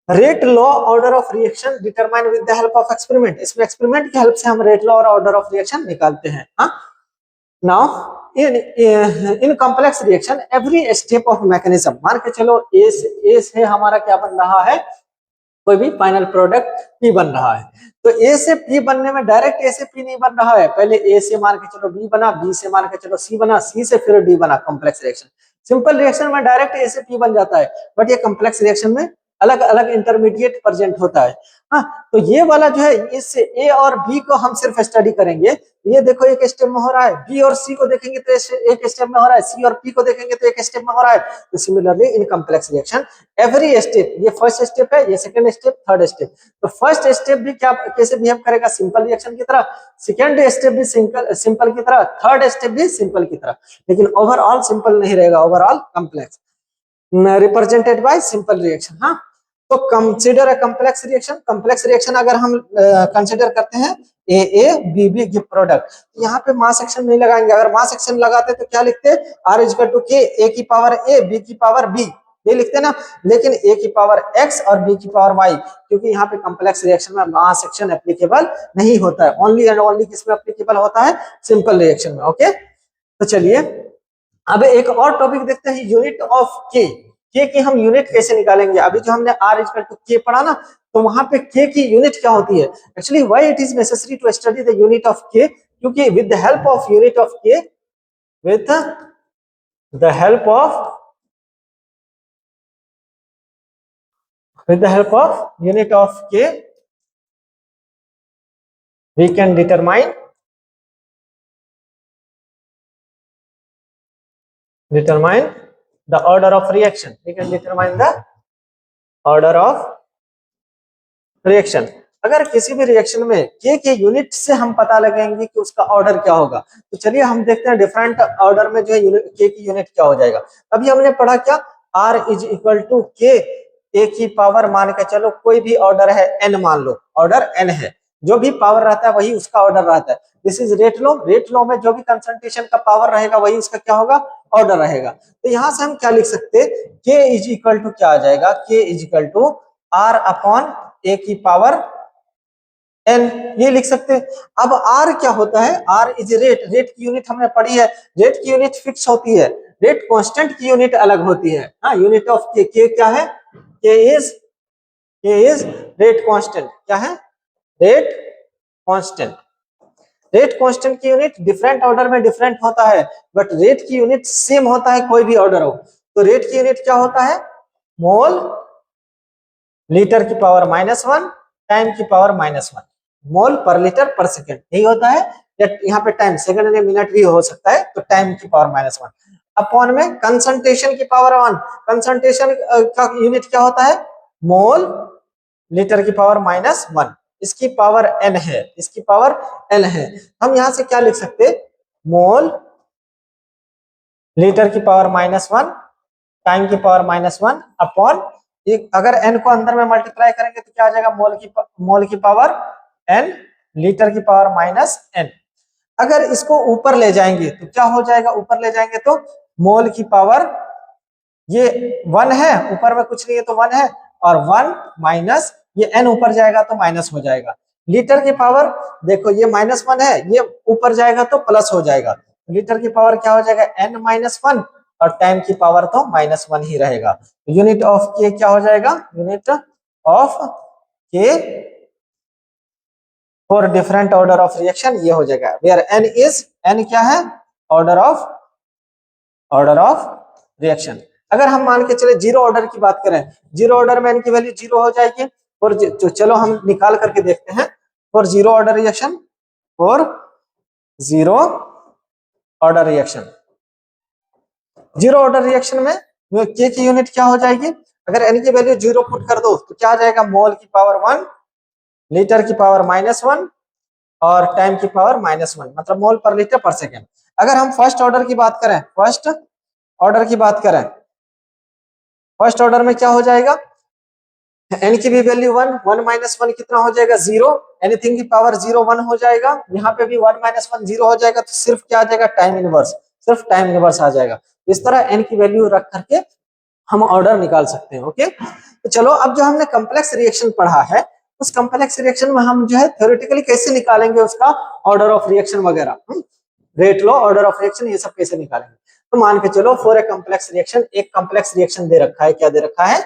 Rate law order of reaction determine with the help of experiment. इसमें एक्सपेरिमेंट की हेल्प से हम रेट लॉ और ऑर्डर ऑफ रिएक्शन निकालते हैं। Now in complex reaction every step of mechanism, मान के चलो ए से हमारा क्या बन रहा है, कोई भी फाइनल प्रोडक्ट P बन रहा है, तो A से P बनने में डायरेक्ट A से P नहीं बन रहा है, पहले A से मान के चलो B बना, B से मान के चलो C बना, C से फिर D बना। कॉम्प्लेक्स रिएक्शन, सिंपल रिएक्शन में डायरेक्ट A से P बन जाता है, बट ये कॉम्प्लेक्स रिएक्शन में अलग अलग इंटरमीडिएट प्रेजेंट होता है। हाँ, तो ये वाला जो है इससे A और B को हम सिर्फ स्टडी करेंगे। ये देखो एक स्टेप में हो रहा है, B और C को देखेंगे तो एक स्टेप में हो रहा है, C और P को देखेंगे तो एक स्टेप में हो रहा है। तो similarly in complex reaction every step, ये फर्स्ट स्टेप है, ये सेकंड स्टेप, थर्ड स्टेप, तो फर्स्ट स्टेप भी क्या कैसे बिहेव करेगा, सिंपल रिएक्शन की तरह, सेकंड स्टेप भी सिंपल की तरह, थर्ड स्टेप भी सिंपल की तरह, लेकिन ओवरऑल सिंपल नहीं रहेगा, overall complex represented by simple reaction. हाँ, तो consider a complex reaction, complex reaction अगर हम कंसिडर करते हैं A B B give product, यहाँ पे मास एक्शन नहीं लगाएंगे। अगर मास एक्शन लगाते तो क्या लिखते, आर इज टू के ए की पावर ए बी की पावर बी, ये लिखते ना। लेकिन ए की पावर एक्स और बी की पावर वाई, क्योंकि यहाँ पे कॉम्प्लेक्स रिएक्शन में मास एक्शन एप्लीकेबल नहीं होता है, ओनली एंड ओनली किसमें एप्लीकेबल होता है, सिंपल रिएक्शन में। ओके, तो चलिए अब एक और टॉपिक देखते हैं, यूनिट ऑफ के की हम यूनिट कैसे निकालेंगे। अभी जो हमने आर इक्वल टू के पढ़ा ना, तो वहां पे के की यूनिट क्या होती है। Actually why it is necessary to study the unit of k, क्योंकि with the help of unit of k, with the help of unit of k we can determine the order of reaction. We can determine the order of reaction. अगर किसी भी reaction में k के unit से हम पता लगाएंगे कि उसका ऑर्डर क्या होगा, तो चलिए हम देखते हैं डिफरेंट ऑर्डर में जो है k की यूनिट क्या हो जाएगा। अभी हमने पढ़ा क्या, r is equal to k A की पावर मान के चलो, कोई भी ऑर्डर है n, मान लो ऑर्डर n है, जो भी पावर रहता है वही उसका ऑर्डर रहता है। This is rate law, rate law में जो भी कंसंट्रेशन का पावर रहेगा वही उसका क्या होगा, ऑर्डर रहेगा। तो यहां से हम क्या लिख सकते, k इज इक्वल टू क्या आ जाएगा, k is equal to r upon A की पावर n, ये लिख सकते हैं। अब r क्या होता है, r इज रेट, रेट की यूनिट हमने पढ़ी है, रेट की यूनिट फिक्स होती है, रेट कांस्टेंट की यूनिट अलग होती है। हाँ, यूनिट ऑफ k, k क्या है, k is रेट कांस्टेंट, क्या है, रेट कांस्टेंट। रेट कांस्टेंट की यूनिट डिफरेंट ऑर्डर में डिफरेंट होता है, बट रेट की यूनिट सेम होता है कोई भी ऑर्डर हो। तो रेट की यूनिट क्या होता है, मोल लीटर की पावर -1 टाइम की पावर -1, मोल पर लीटर पर सेकेंड, यही होता है। यहाँ पे टाइम सेकंड या मिनट भी हो सकता है, तो टाइम की पावर -1 अपॉन में कंसंट्रेशन की पावर 1, कंसंट्रेशन का यूनिट क्या होता है, मोल लीटर की पावर -1, इसकी पावर n है, इसकी पावर n है। हम यहां से क्या लिख सकते, मोल लीटर की पावर -1 टाइम की पावर -1 अपॉन, अगर n को अंदर में मल्टीप्लाई करेंगे तो क्या आ जाएगा, मोल की पावर n लीटर की पावर -n। अगर इसको ऊपर ले जाएंगे तो क्या हो जाएगा, ऊपर ले जाएंगे तो मोल की पावर, ये 1 है, ऊपर में कुछ नहीं है तो 1 है, और 1 माइनस ये n ऊपर जाएगा तो माइनस हो जाएगा। लीटर की पावर देखो, ये -1 है, ये ऊपर जाएगा तो प्लस हो जाएगा, लीटर की पावर क्या हो जाएगा, n-1, और टाइम की पावर तो -1 ही रहेगा। यूनिट ऑफ के क्या हो जाएगा, यूनिट ऑफ के for different order of reaction ये हो जाएगा, वेयर n क्या है, ऑर्डर ऑफ रिएक्शन। अगर हम मान के चले जीरो ऑर्डर की बात करें, जीरो ऑर्डर में n की वैल्यू 0 हो जाएगी। और तो चलो हम निकाल करके देखते हैं, for zero order reaction, for zero order reaction, zero order reaction में k की यूनिट क्या हो जाएगी, अगर n की वैल्यू 0 पुट कर दो तो क्या आ जाएगा, मोल की पावर 1 लीटर की पावर -1 और टाइम की पावर -1, मतलब मोल पर लीटर पर सेकेंड। अगर हम फर्स्ट ऑर्डर की बात करें, फर्स्ट ऑर्डर में क्या हो जाएगा, n की भी वैल्यू 1, 1 -1 कितना हो जाएगा, 0, एनीथिंग की पावर 0 1 हो जाएगा। यहाँ पे भी 1 -1 0 हो जाएगा, तो सिर्फ क्या आ जाएगा, टाइम इनवर्स, सिर्फ टाइम इनवर्स आ जाएगा। इस तरह n की वैल्यू रख करके हम ऑर्डर निकाल सकते हैं। ओके, तो चलो अब जो हमने कॉम्प्लेक्स रिएक्शन पढ़ा है, उस कॉम्प्लेक्स रिएक्शन में हम जो है थ्योरेटिकली कैसे निकालेंगे उसका ऑर्डर ऑफ रिएक्शन वगैरह, rate low, order of reaction, ये सब कैसे निकालेंगे। तो मान के चलो फॉर ए कॉम्प्लेक्स रिएक्शन, एक कॉम्प्लेक्स रिएक्शन दे रखा है, क्या दे रखा है,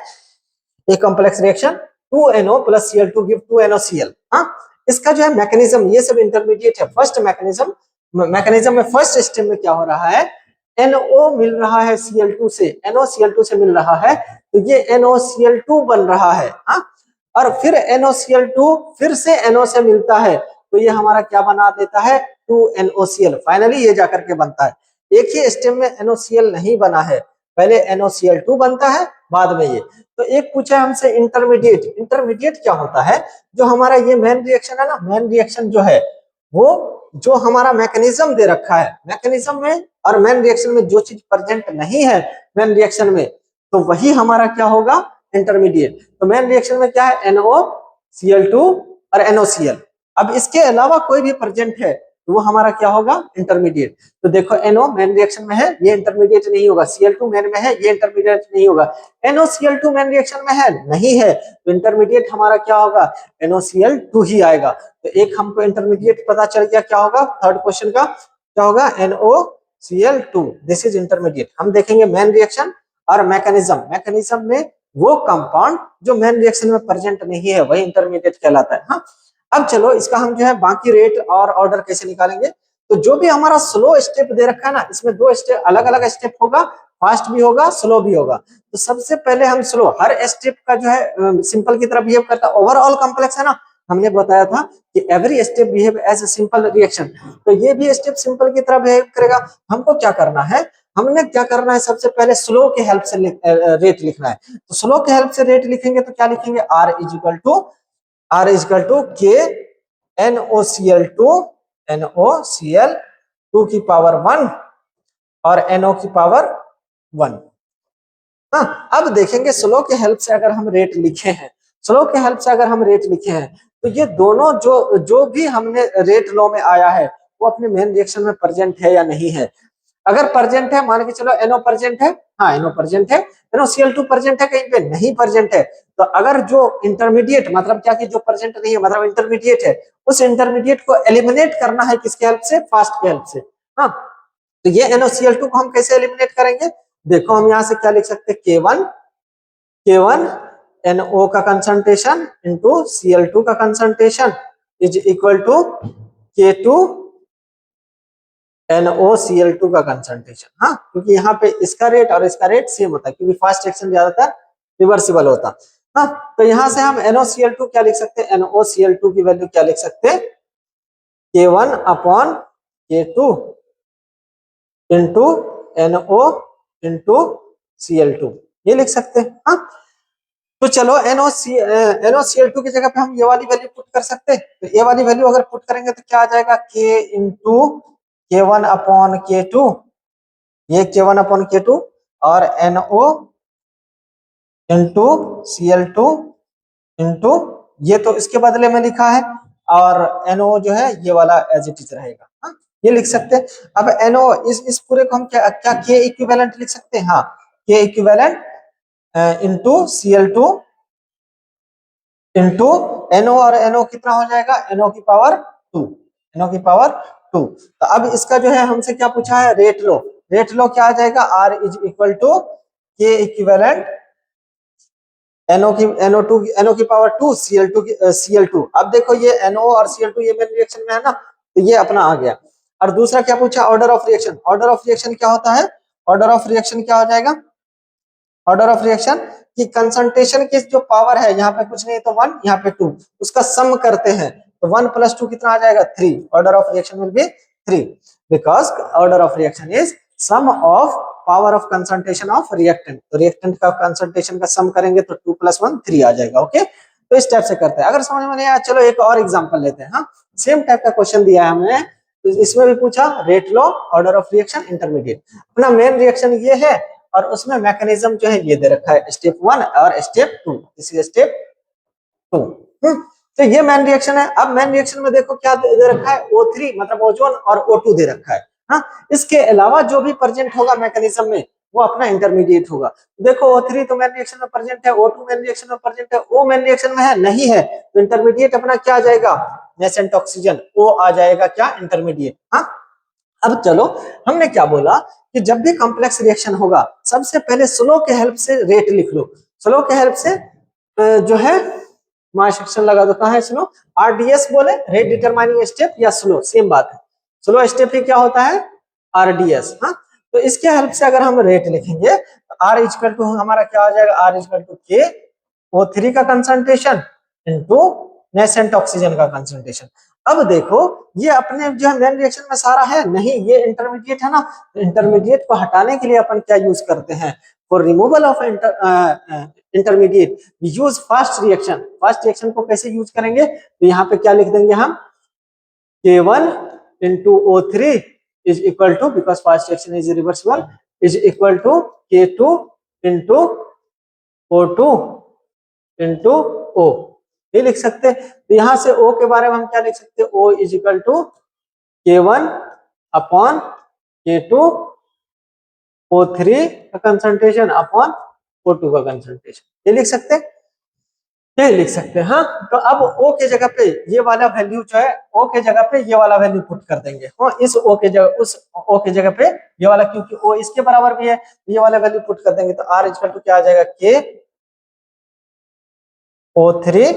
एक complex reaction 2NO + Cl2 give 2NOCl। हाँ, इसका जो है मैकेनिज्म, ये सब इंटरमीडिएट है। फर्स्ट मैकेनिज्म में फर्स्ट स्टेप में क्या हो रहा है, NO मिल रहा है Cl2 से, NO Cl2 से मिल रहा है, तो ये NOCl2 बन रहा है। हाँ, और फिर NOCl2 फिर से NO से मिलता है, तो ये हमारा क्या बना देता है, 2NOCl। फाइनली ये जाकर के बनता है। एक ही स्टेप में NOCl नहीं बना है, पहले NOCl2 बनता है, बाद में ये। तो एक पूछा हमसे इंटरमीडिएट क्या होता है, जो हमारा ये मेन रिएक्शन है ना, मेन रिएक्शन जो है वो जो हमारा मैकेनिज्म दे रखा है, मैकेनिज्म में और मेन रिएक्शन में जो चीज प्रेजेंट नहीं है मेन रिएक्शन में, तो वही हमारा क्या होगा, इंटरमीडिएट। तो मेन रिएक्शन में क्या है, NOCl2 और NOCl। अब इसके अलावा कोई भी प्रेजेंट है तो वो हमारा क्या होगा, इंटरमीडिएट। तो देखो NO मेन रिएक्शन में है, ये इंटरमीडिएट नहीं होगा। Cl2 मेन में है, ये इंटरमीडिएट नहीं होगा। NOCl2 मेन रिएक्शन में है, नहीं है, तो इंटरमीडिएट हमारा क्या होगा, NOCl2 ही आएगा। तो एक हमको इंटरमीडिएट पता चल गया, क्या होगा थर्ड क्वेश्चन का, क्या होगा, NOCl2, दिस इज इंटरमीडिएट। हम देखेंगे मेन रिएक्शन और मैकेनिज्म। मैकेनिज्म में वो कंपाउंड जो मेन रिएक्शन में प्रेजेंट नहीं है वही इंटरमीडिएट कहलाता है। हाँ, अब चलो इसका हम जो है बाकी रेट और ऑर्डर कैसे निकालेंगे। तो जो भी हमारा स्लो स्टेप दे रखा है ना, इसमें दो स्टेप, अलग अलग स्टेप होगा, फास्ट भी होगा, स्लो भी होगा। तो सबसे पहले हम स्लो, हर स्टेप का जो है सिंपल की तरह बिहेव करता है, ओवरऑल कॉम्प्लेक्स है ना, हमने बताया था कि every step behave as a simple reaction. तो ये भी स्टेप सिंपल की तरह बिहेव करेगा। हमको क्या करना है, हमने क्या करना है, सबसे पहले स्लो के हेल्प से रेट लिखना है। तो स्लो के हेल्प से रेट लिखेंगे तो क्या लिखेंगे, R इज इक्वल टू के NOCl2 की पावर 1 और NO की पावर 1। हाँ, अब देखेंगे स्लो के हेल्प से अगर हम रेट लिखे हैं, स्लो के हेल्प से अगर हम रेट लिखे हैं, तो ये दोनों जो भी हमने रेट लॉ में आया है वो अपने मेन रिएक्शन में प्रेजेंट है या नहीं है। अगर प्रेजेंट है, मान के चलो NO प्रेजेंट है, हाँ NO प्रेजेंट है, NOCl2 प्रेजेंट है, कहीं पे नहीं प्रेजेंट है, तो अगर जो इंटरमीडिएट, मतलब क्या कि जो प्रेजेंट नहीं है मतलब इंटरमीडिएट है, उस इंटरमीडिएट को एलिमिनेट करना है किसके हेल्प से, फास्ट के हेल्प से। हाँ, तो ये NOCl2 को हम कैसे एलिमिनेट करेंगे, देखो हम यहाँ से क्या लिख सकते हैं, K1 NO का कंसंट्रेशन इंटू Cl2 का concentration is equal to K2 NOCl2 का कंसंट्रेशन। हाँ, क्योंकि यहाँ पे इसका रेट और इसका रेट सेम होता है, क्योंकि फास्ट रिएक्शन ज्यादातर रिवर्सिबल होता। हाँ, तो यहाँ से हम NOCl2 क्या लिख सकते हैं, NOCl2 की वैल्यू क्या लिख सकते हैं, K1 upon K2 into NO into Cl2, ये लिख सकते हैं। हाँ, तो चलो NOCl2 की जगह पे हम ये वाली वैल्यू पुट कर सकते हैं। तो ये वाली वैल्यू अगर पुट करेंगे तो क्या आ जाएगा, K into K1 upon K2, ये K1 अपॉन K2 और NO इंटू Cl2 इंटू, ये तो इसके बदले में लिखा है, और NO जो है ये वाला एज इट इज रहेगा। हाँ, ये लिख सकते हैं। अब NO इस पूरे को हम क्या K इक्विवेलेंट लिख सकते हैं, हाँ K equivalent into Cl2 into NO, और NO कितना हो जाएगा, NO की पावर 2, NO की पावर 2। तो अब इसका जो है हमसे क्या पूछा है, रेट लो। रेट लो क्या आ जाएगा, R is equal to K equivalent NO की पावर 2 Cl2। अब देखो ये NO और Cl2 ये मेन रिएक्शन में है ना, तो ये अपना आ गया। और दूसरा क्या पूछा, order of reaction. Order of reaction क्या होता है, ऑर्डर ऑफ रिएक्शन क्या हो जाएगा, ऑर्डर ऑफ रिएक्शन की कंसंट्रेशन की जो पावर है, यहाँ पे कुछ नहीं तो 1, यहाँ पे 2, उसका सम करते हैं, तो 1 + 2 कितना आ जाएगा, 3। Order of reaction will be 3 because order of reaction is sum of power of concentration of reactant. तो रिएक्टेंट का कंसंट्रेशन का सम करेंगे तो 2 + 1 3 आ जाएगा। ओके, तो इस टाइप से करते हैं। अगर समझ में नहीं आया, चलो एक और एग्जांपल लेते हैं। हाँ, सेम टाइप का क्वेश्चन दिया है हमें, तो इसमें भी पूछा rate low, order of reaction, intermediate. अपना मेन रिएक्शन ये है और उसमें मैकेनिज्म जो है ये दे रखा है, स्टेप 1 और स्टेप 2, इसी स्टेप 2। तो ये मेन रिएक्शन है। अब मेन रिएक्शन में देखो क्या दे रखा है, O3 मतलब ओजोन और O2 दे रखा है। हाँ, इसके अलावा जो भी प्रेजेंट होगा मैकेनिज्म में वो अपना इंटरमीडिएट होगा। देखो O3 तो मेन रिएक्शन में प्रेजेंट है, O2 मेन रिएक्शन में प्रेजेंट है, O मेन रिएक्शन में है नहीं है, तो इंटरमीडिएट अपना क्या आ जाएगा, नेसेंट ऑक्सीजन, O आ जाएगा क्या, इंटरमीडिएट। हाँ, अब चलो हमने क्या बोला कि जब भी कॉम्प्लेक्स रिएक्शन होगा सबसे पहले स्लो के हेल्प से रेट लिख लो। स्लो के हेल्प से जो है मार्क सेक्शन लगा दो, कहां है स्लो, RDS बोले, रेट डिटरमाइनिंग स्टेप, या स्लो सेम बात है। स्लो स्टेप ही क्या होता है, RDS। हाँ, तो इसके हेल्प से अगर हम रेट लिखेंगे तो R इक्वल टू हमारा क्या हो जाएगा, R equal to K O3 का कंसंट्रेशन इनटू नेसेंट ऑक्सीजन का कंसंट्रेशन। अब देखो ये अपने जो है मेन रिएक्शन में सारा है नहीं, ये इंटरमीडिएट है ना, इंटरमीडिएट को हटाने के लिए अपन क्या यूज करते हैं, for removal of intermediate use fast reaction. Fast reaction को कैसे यूज करेंगे, तो यहाँ पे क्या लिख देंगे हम, K1 into O3 is equal to, because fast reaction is reversible, is equal to K2 into O2 into O, ये लिख सकते हैं। तो यहां से ओ के बारे में हम क्या लिख सकते हैं, O is equal to K1 upon K2 O3 का कंसंट्रेशन अपॉन O2 का कंसंट्रेशन, ये लिख सकते हैं, ये लिख सकते हैं। हाँ, तो अब O के जगह पे ये वाला वैल्यू जो है, O के जगह पे ये वाला वैल्यू पुट कर देंगे। हाँ, इस O के जगह, उस O के जगह पे ये वाला, क्योंकि O इसके बराबर भी है, ये वाला वैल्यू पुट कर देंगे। तो R इक्वल टू क्या आ जाएगा, K O3,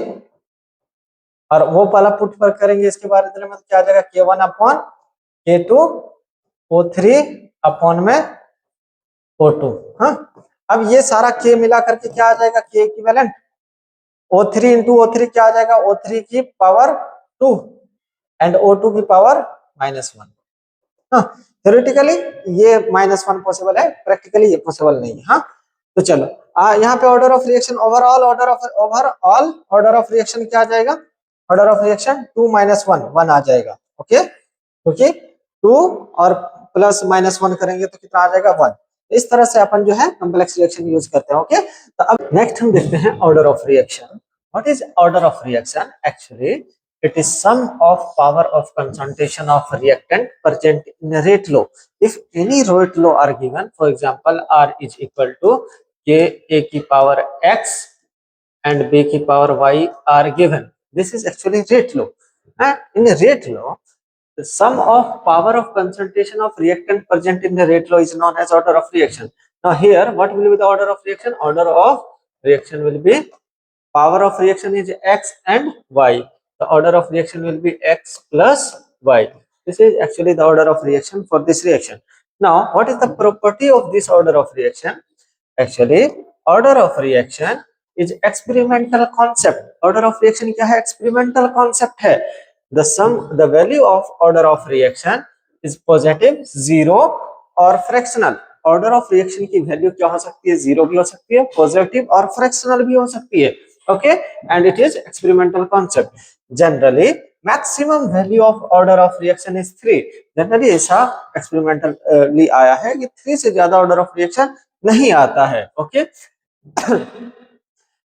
और वो वाला पुट पर करेंगे इसके बारे में, क्या आ जाएगा, K1 upon K2 O3 upon में O2। हाँ, अब ये सारा K मिला करके क्या आ जाएगा, K equivalent O3 into O3 क्या आ जाएगा, O3 की पावर 2 एंड O2 की पावर -1। हाँ, थ्योरेटिकली ये -1 पॉसिबल है, प्रैक्टिकली ये पॉसिबल नहीं है। हाँ, तो चलो यहाँ पे order of reaction, overall order of reaction क्या आ जाएगा, ऑर्डर ऑफ रिएक्शन 2 -1 1 आ जाएगा। ओके, क्योंकि 2 और प्लस -1 करेंगे तो कितना आ जाएगा, 1। इस तरह से अपन जो है कॉम्प्लेक्स रिएक्शन यूज करते हैं। ओके, तो अब नेक्स्ट हम देखते हैं order of reaction. What is order of reaction? Actually it is sum of power of concentration of reactant present in a rate law. If any rate law are given, for example R is equal to K A की power X and B की power Y are given, this is actually rate law. And in a rate law, the sum of power of concentration of reactant present in the rate law is known as order of reaction. Now here what will be the order of reaction? Order of reaction will be, power of reaction is X and Y. The order of reaction will be X plus Y. This is actually the order of reaction for this reaction. Now, what is the property of this order of reaction? Actually, order of reaction is experimental concept. Order of reaction क्या है? Experimental concept है. The value of order of reaction is positive, zero और fractional. Order of reaction की value क्या हो सकती है, zero भी हो सकती है, पॉजिटिव और फ्रैक्शनल भी हो सकती है। Okay, and it is experimental concept. Generally maximum value of order of reaction is 3। Generally ऐसा एक्सपेरिमेंटली आया है कि 3 से ज्यादा ऑर्डर ऑफ रिएक्शन नहीं आता है। Okay,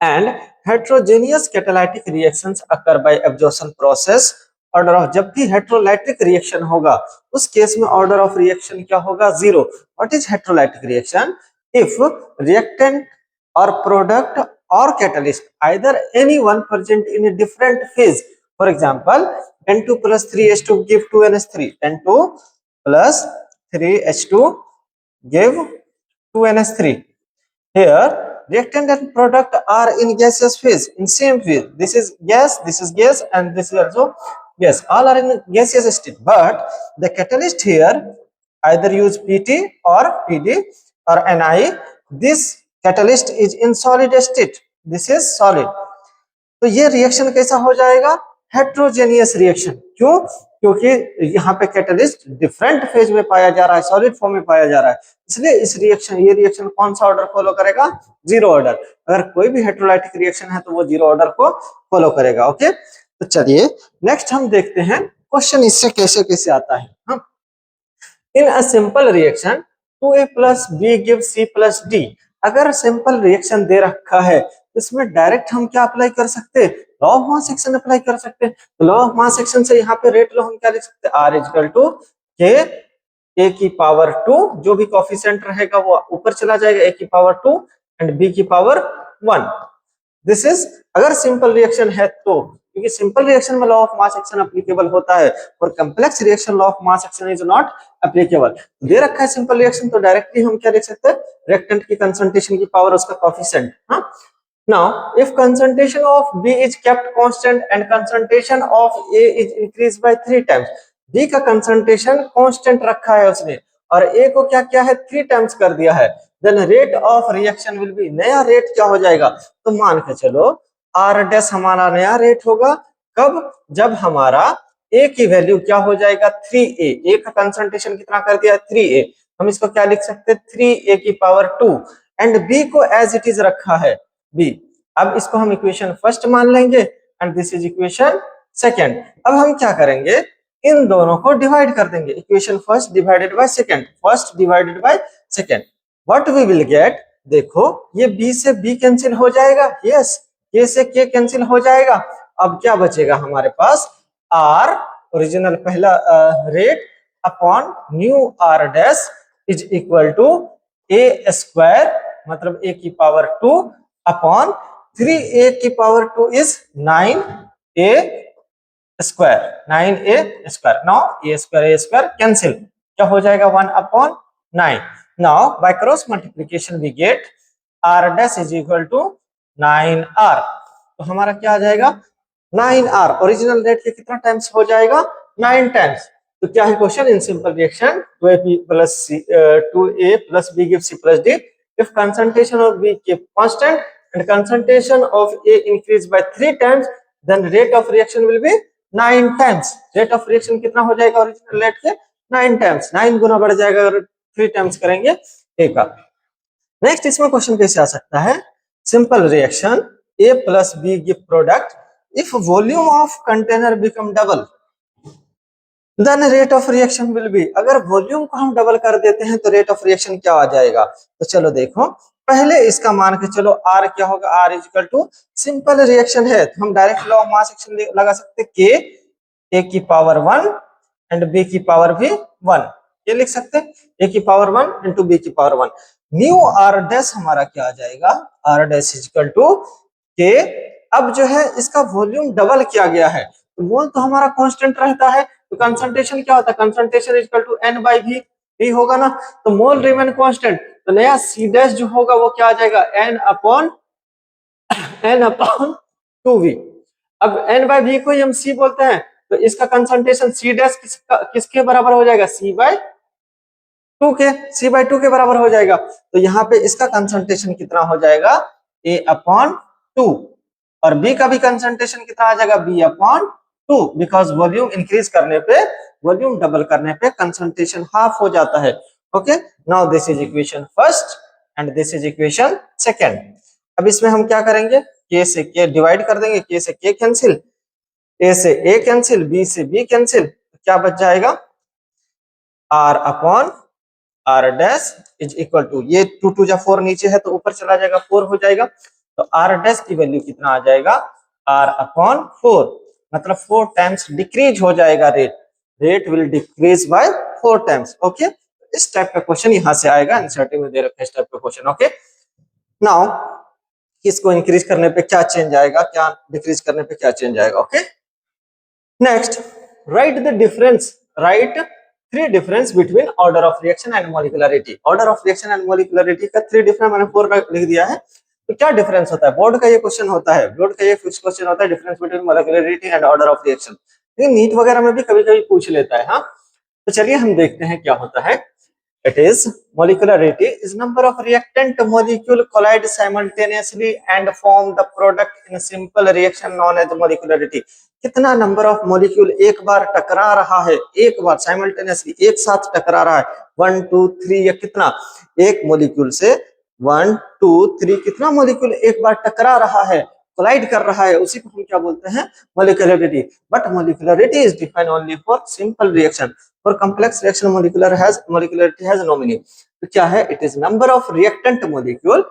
and heterogeneous catalytic reactions occur by absorption process. Order of, जब भी हेट्रोलाइटिक रिएक्शन होगा उस केस में ऑर्डर ऑफ रिएक्शन क्या होगा, zero. What is heterolytic reaction? If reactant और product or catalyst either any one present in a different phase. For example, N2 plus 3H2 give 2NH3, N2 plus 3H2 give 2NH3. Here reactant and product are in gaseous phase, in same phase. This is gas and this is also gas, all are in gaseous state, but the catalyst here either use PT or PD or Ni. This catalyst is in solid state, this is solid. तो ये reaction कैसा हो जाएगा, heterogeneous reaction. क्यों? क्योंकि यहाँ पे catalyst different phase में पाया जा रहा है, सॉलिड फॉर्म में पाया जा रहा है, इसलिए इस रिएक्शन, ये रिएक्शन कौन सा ऑर्डर फॉलो करेगा, जीरो ऑर्डर। अगर कोई भी हेट्रोलाइटिक रिएक्शन है तो वो जीरो ऑर्डर को फॉलो करेगा। ओके, तो चलिए नेक्स्ट हम देखते हैं क्वेश्चन इससे कैसे कैसे आता है। In a simple reaction 2A plus B gives C plus D। अगर सिंपल रिएक्शन दे रखा है तो इसमें डायरेक्ट हम क्या अप्लाई कर सकते हैं, law of mass action apply कर सकते हैं। तो लॉ ऑफ मास एक्शन से यहाँ पे रेट लॉ हम क्या लिख सकते हैं, R equal to K A की पावर 2, जो भी कोफिशिएंट रहेगा वो ऊपर चला जाएगा, A की पावर 2 एंड B की पावर 1। दिस इज अगर सिंपल रिएक्शन है तो, क्योंकि सिंपल रिएक्शन में law of mass action applicable होता है और complex reaction law of mass action is not applicable. दे रखा है सिंपल रिएक्शन तो डायरेक्टली हम क्या लिख सकते हैं, रिएक्टेंट की कंसंट्रेशन की पावर उसका कोएफिशिएंट। हां, now if concentration of B is kept constant and concentration of A is increase by 3 times. B का कंसंट्रेशन कांस्टेंट रखा है उसने और A को क्या किया है, 3 टाइम्स कर दिया है, then rate of reaction will be, नया रेट क्या हो जाएगा, तो मान के चलो R डैश हमारा नया रेट होगा। कब? जब हमारा A की वैल्यू क्या हो जाएगा, 3A। A का कंसंट्रेशन कितना कर दिया, 3A। हम इसको क्या लिख सकते हैं, 3A की पावर 2 एंड B को एज इट इज रखा है B। अब इसको हम इक्वेशन फर्स्ट मान लेंगे and this is equation second. अब हम क्या करेंगे, इन दोनों को डिवाइड कर देंगे, equation first divided by second, first divided by second. What we will get, देखो ये B से B कैंसिल हो जाएगा, यस, K से K कैंसिल हो जाएगा। अब क्या बचेगा हमारे पास, R ओरिजिनल पहला rate upon new R dash is equal to A square, मतलब A की पावर 2 अपॉन 3A की पावर 2 इज 9A square, 9A square. Now A square cancel, क्या हो जाएगा 1 upon 9। Now by cross multiplication we get R dash is equal to 9R। तो हमारा क्या आ जाएगा 9R, ओरिजिनल रेट के कितना टाइम्स हो जाएगा 9 टाइम्स। तो क्या है question, in simple reaction 2A plus C 2A plus B gives C plus D if concentration of B keep constant and concentration of A increase by 3 times then rate of reaction will be 9 times। Rate of reaction कितना हो जाएगा original rate के 9 times, 9 गुना बढ़ जाएगा अगर 3 times करेंगे A का। Next इसमें क्वेश्चन कैसे आ सकता है, simple reaction A plus B give product if volume of container become double then rate of reaction will be। अगर वॉल्यूम को हम डबल कर देते हैं तो रेट ऑफ रिएक्शन क्या आ जाएगा। तो चलो देखो, पहले इसका मान के चलो R क्या होगा, R is equal to simple reaction है तो हम direct law of mass action लगा सकते K A की पावर 1 एंड B की पावर भी 1, ये लिख सकते हैं A की पावर 1 इंटू B की पावर 1। न्यू R डैश हमारा क्या आ जाएगा, R dash is equal to K। अब जो है इसका वॉल्यूम डबल किया गया है, तो मोल तो हमारा कांस्टेंट रहता है, तो कंसंट्रेशन क्या होता है, concentration is equal to N by V होगा ना, तो मोल रिमेन कांस्टेंट, तो नया C डैश जो होगा वो क्या आ जाएगा N अपॉन 2V। अब N बाई V को ही हम C बोलते हैं, तो इसका कंसंट्रेशन C डैश किसके बराबर हो जाएगा, C बाई 2 के बराबर हो जाएगा। तो यहाँ पे इसका कंसंट्रेशन कितना हो जाएगा A अपॉन 2 और B का भी कंसंट्रेशन कितना आ जाएगा B upon 2, because volume increase करने पे, वॉल्यूम डबल करने पे कंसंट्रेशन हाफ हो जाता है। Okay, now this is equation first and this is equation second. अब इसमें हम क्या करेंगे, K से K डिवाइड कर देंगे, K से K कैंसिल, A से A कैंसिल, B से B कैंसिल, तो क्या बच जाएगा R upon R dash is equal to, ये 2 2 जा 4 नीचे है तो ऊपर चला जाएगा 4 हो जाएगा, तो R डैश की वैल्यू कितना आ जाएगा R अपॉन 4, मतलब 4 टाइम्स डिक्रीज हो जाएगा rate, rate will decrease by 4 times. Okay, इस टाइप का क्वेश्चन यहां से आएगा, एनसीईआरटी में दे रखा है इस टाइप का क्वेश्चन। ओके, नाउ इसको इंक्रीज करने पे क्या चेंज आएगा, क्या डिक्रीज करने पे क्या चेंज आएगा। Okay, next right the difference, right 3 difference between order of reaction and molecularity. Order of reaction and molecularity का 3 डिफरेंस मैंने 4 लिख दिया है, तो क्या डिफरेंस होता है, बोर्ड का ये क्वेश्चन होता है, बोर्ड का ये फिक्स क्वेश्चन होता है, difference between molecularity and order of reaction. लेकिन नीट वगैरह में भी कभी कभी पूछ लेता है। हाँ, तो चलिए हम देखते हैं क्या होता है। It is molecularity is number of reactant molecule collide simultaneously and form the product in a simple reaction known as molecularity। कितना नंबर ऑफ मॉलिक्यूल एक बार टकरा रहा है, एक बार साइमल्टेनियसली एक साथ टकरा रहा है, 1 2 3 या कितना, एक मॉलिक्यूल से 1 2 3 कितना मॉलिक्यूल एक बार टकरा रहा है, कोलाइड कर रहा है, उसी को हम क्या बोलते हैं molecularity. But molecularity is defined only for simple reaction, for complex reaction molecularity has no meaning. तो क्या है, it is number of reactant molecule,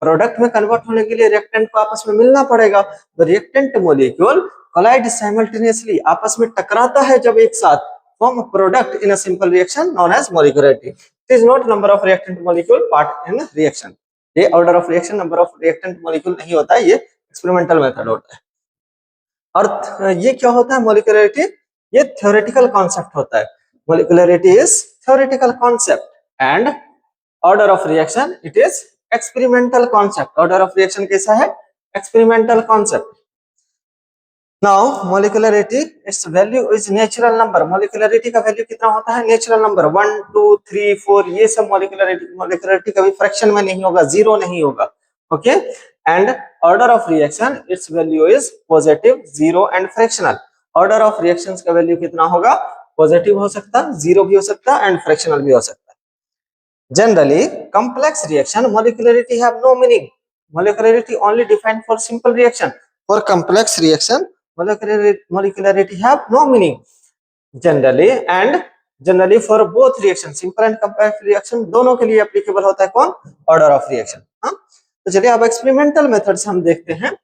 product में कन्वर्ट होने के लिए रिएक्टेंट को आपस में मिलना पड़ेगा, तो रिएक्टेंट मॉलिक्यूल कोलाइड साइमल्टेनियसली आपस में टकराता है जब एक साथ, form a product in a simple reaction known as molecularity. It is not number of reactant molecule part in reaction, ये order of reaction number of reactant molecule नहीं होता है, ये एक्सपेरिमेंटल मेथड होता है। और ये क्या होता है मॉलिक्यूलरिटी, ये थ्योरेटिकल कॉन्सेप्ट होता है, molecularity is theoretical concept and order of reaction it is experimental concept. Order of reaction कैसा है, experimental concept. Now molecularity it's value is natural number, molecularity का वैल्यू कितना होता है नेचुरल नंबर, 1 2 3 4 ये सब मॉलिक्यूलरिटी कभी फ्रैक्शन में नहीं होगा, जीरो नहीं होगा। Okay, and order of reaction it's value is positive, zero and fractional. Order of reactions का वैल्यू कितना होगा, पॉजिटिव हो सकता है, जीरो भी हो सकता है एंड फ्रैक्शनल भी हो सकता है। Generally complex reaction molecularity have no meaning, molecularity only defined for simple reaction, for complex reaction molecularity have no meaning generally, and generally for both reaction simple and complex reaction दोनों के लिए applicable होता है कौन, order of reaction। हाँ, तो चलिए अब एक्सपेरिमेंटल मेथड से हम देखते हैं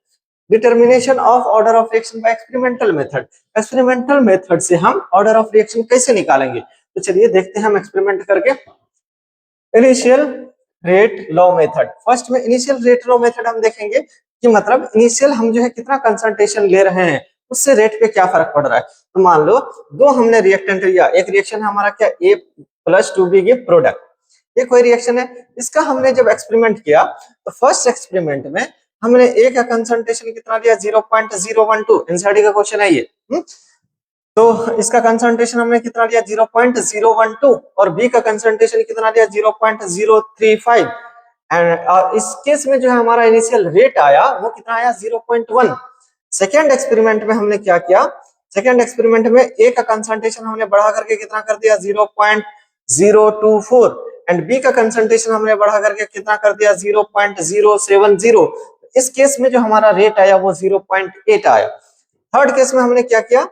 determination of order of reaction by experimental method, experimental method से हम ऑर्डर ऑफ रिएक्शन कैसे निकालेंगे। तो चलिए देखते हैं हम एक्सपेरिमेंट करके। Initial rate law method, first में इनिशियल रेट लॉ मेथड हम देखेंगे कि मतलब इनिशियल हम जो है कितना कंसंट्रेशन ले रहे हैं उससे रेट पे क्या फर्क पड़ रहा है। तो मान लो दो हमने रिएक्टेंट लिया, एक रिएक्शन हमारा क्या A plus 2B give product, ये कोई रिएक्शन है। इसका हमने जब एक्सपेरिमेंट किया तो फर्स्ट एक्सपेरिमेंट में हमने A का कंसंट्रेशन कितना लिया 0.012, एनसीईआरटी का क्वेश्चन है ये। तो इसका कंसंट्रेशन हमने कितना लिया 0.012 और B का कंसंट्रेशन कितना लिया 0.035 एंड इस केस में जो है हमारा इनिशियल रेट आया वो कितना आया 0.1। सेकेंड एक्सपेरिमेंट में हमने क्या किया, सेकेंड एक्सपेरिमेंट में A का कंसंट्रेशन हमने बढ़ा करके कितना कर दिया 0.024 एंड B का कंसंट्रेशन हमने बढ़ा करके कितना कर दिया 0.070। इस केस में जो हमारा रेट आया वो 0.8 आया। थर्ड केस में हमने क्या किया,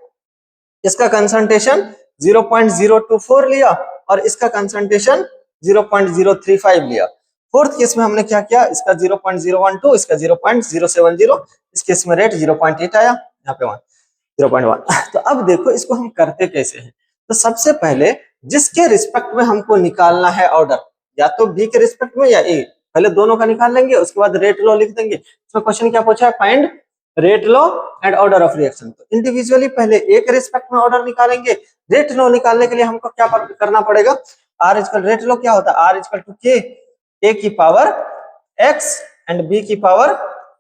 इसका कंसंट्रेशन 0.024 लिया और इसका कंसंट्रेशन 0.035 लिया। फोर्थ केस में हमने क्या किया, इसका 0.012, इसका 0.070, इस केस में रेट 0.8 आया, यहाँ पे 0.1। तो अब देखो इसको हम करते कैसे हैं। तो सबसे पहले जिसके रिस्पेक्ट में हमको निकालना है ऑर्डर, या तो बी के रिस्पेक्ट में या ए, पहले दोनों का निकाल लेंगे, उसके बाद रेट लॉ लिख देंगे। इसमें क्वेश्चन क्या पूछा है, find rate law and order of reaction. तो इंडिविजुअली पहले ए के रिस्पेक्ट में ऑर्डर निकालेंगे। रेट लॉ निकालने के लिए हमको क्या करना पड़ेगा, आर इक्वल, रेट लॉ क्या होता है, आर इक्वल टू के, ए की पावर एक्स एंड बी की पावर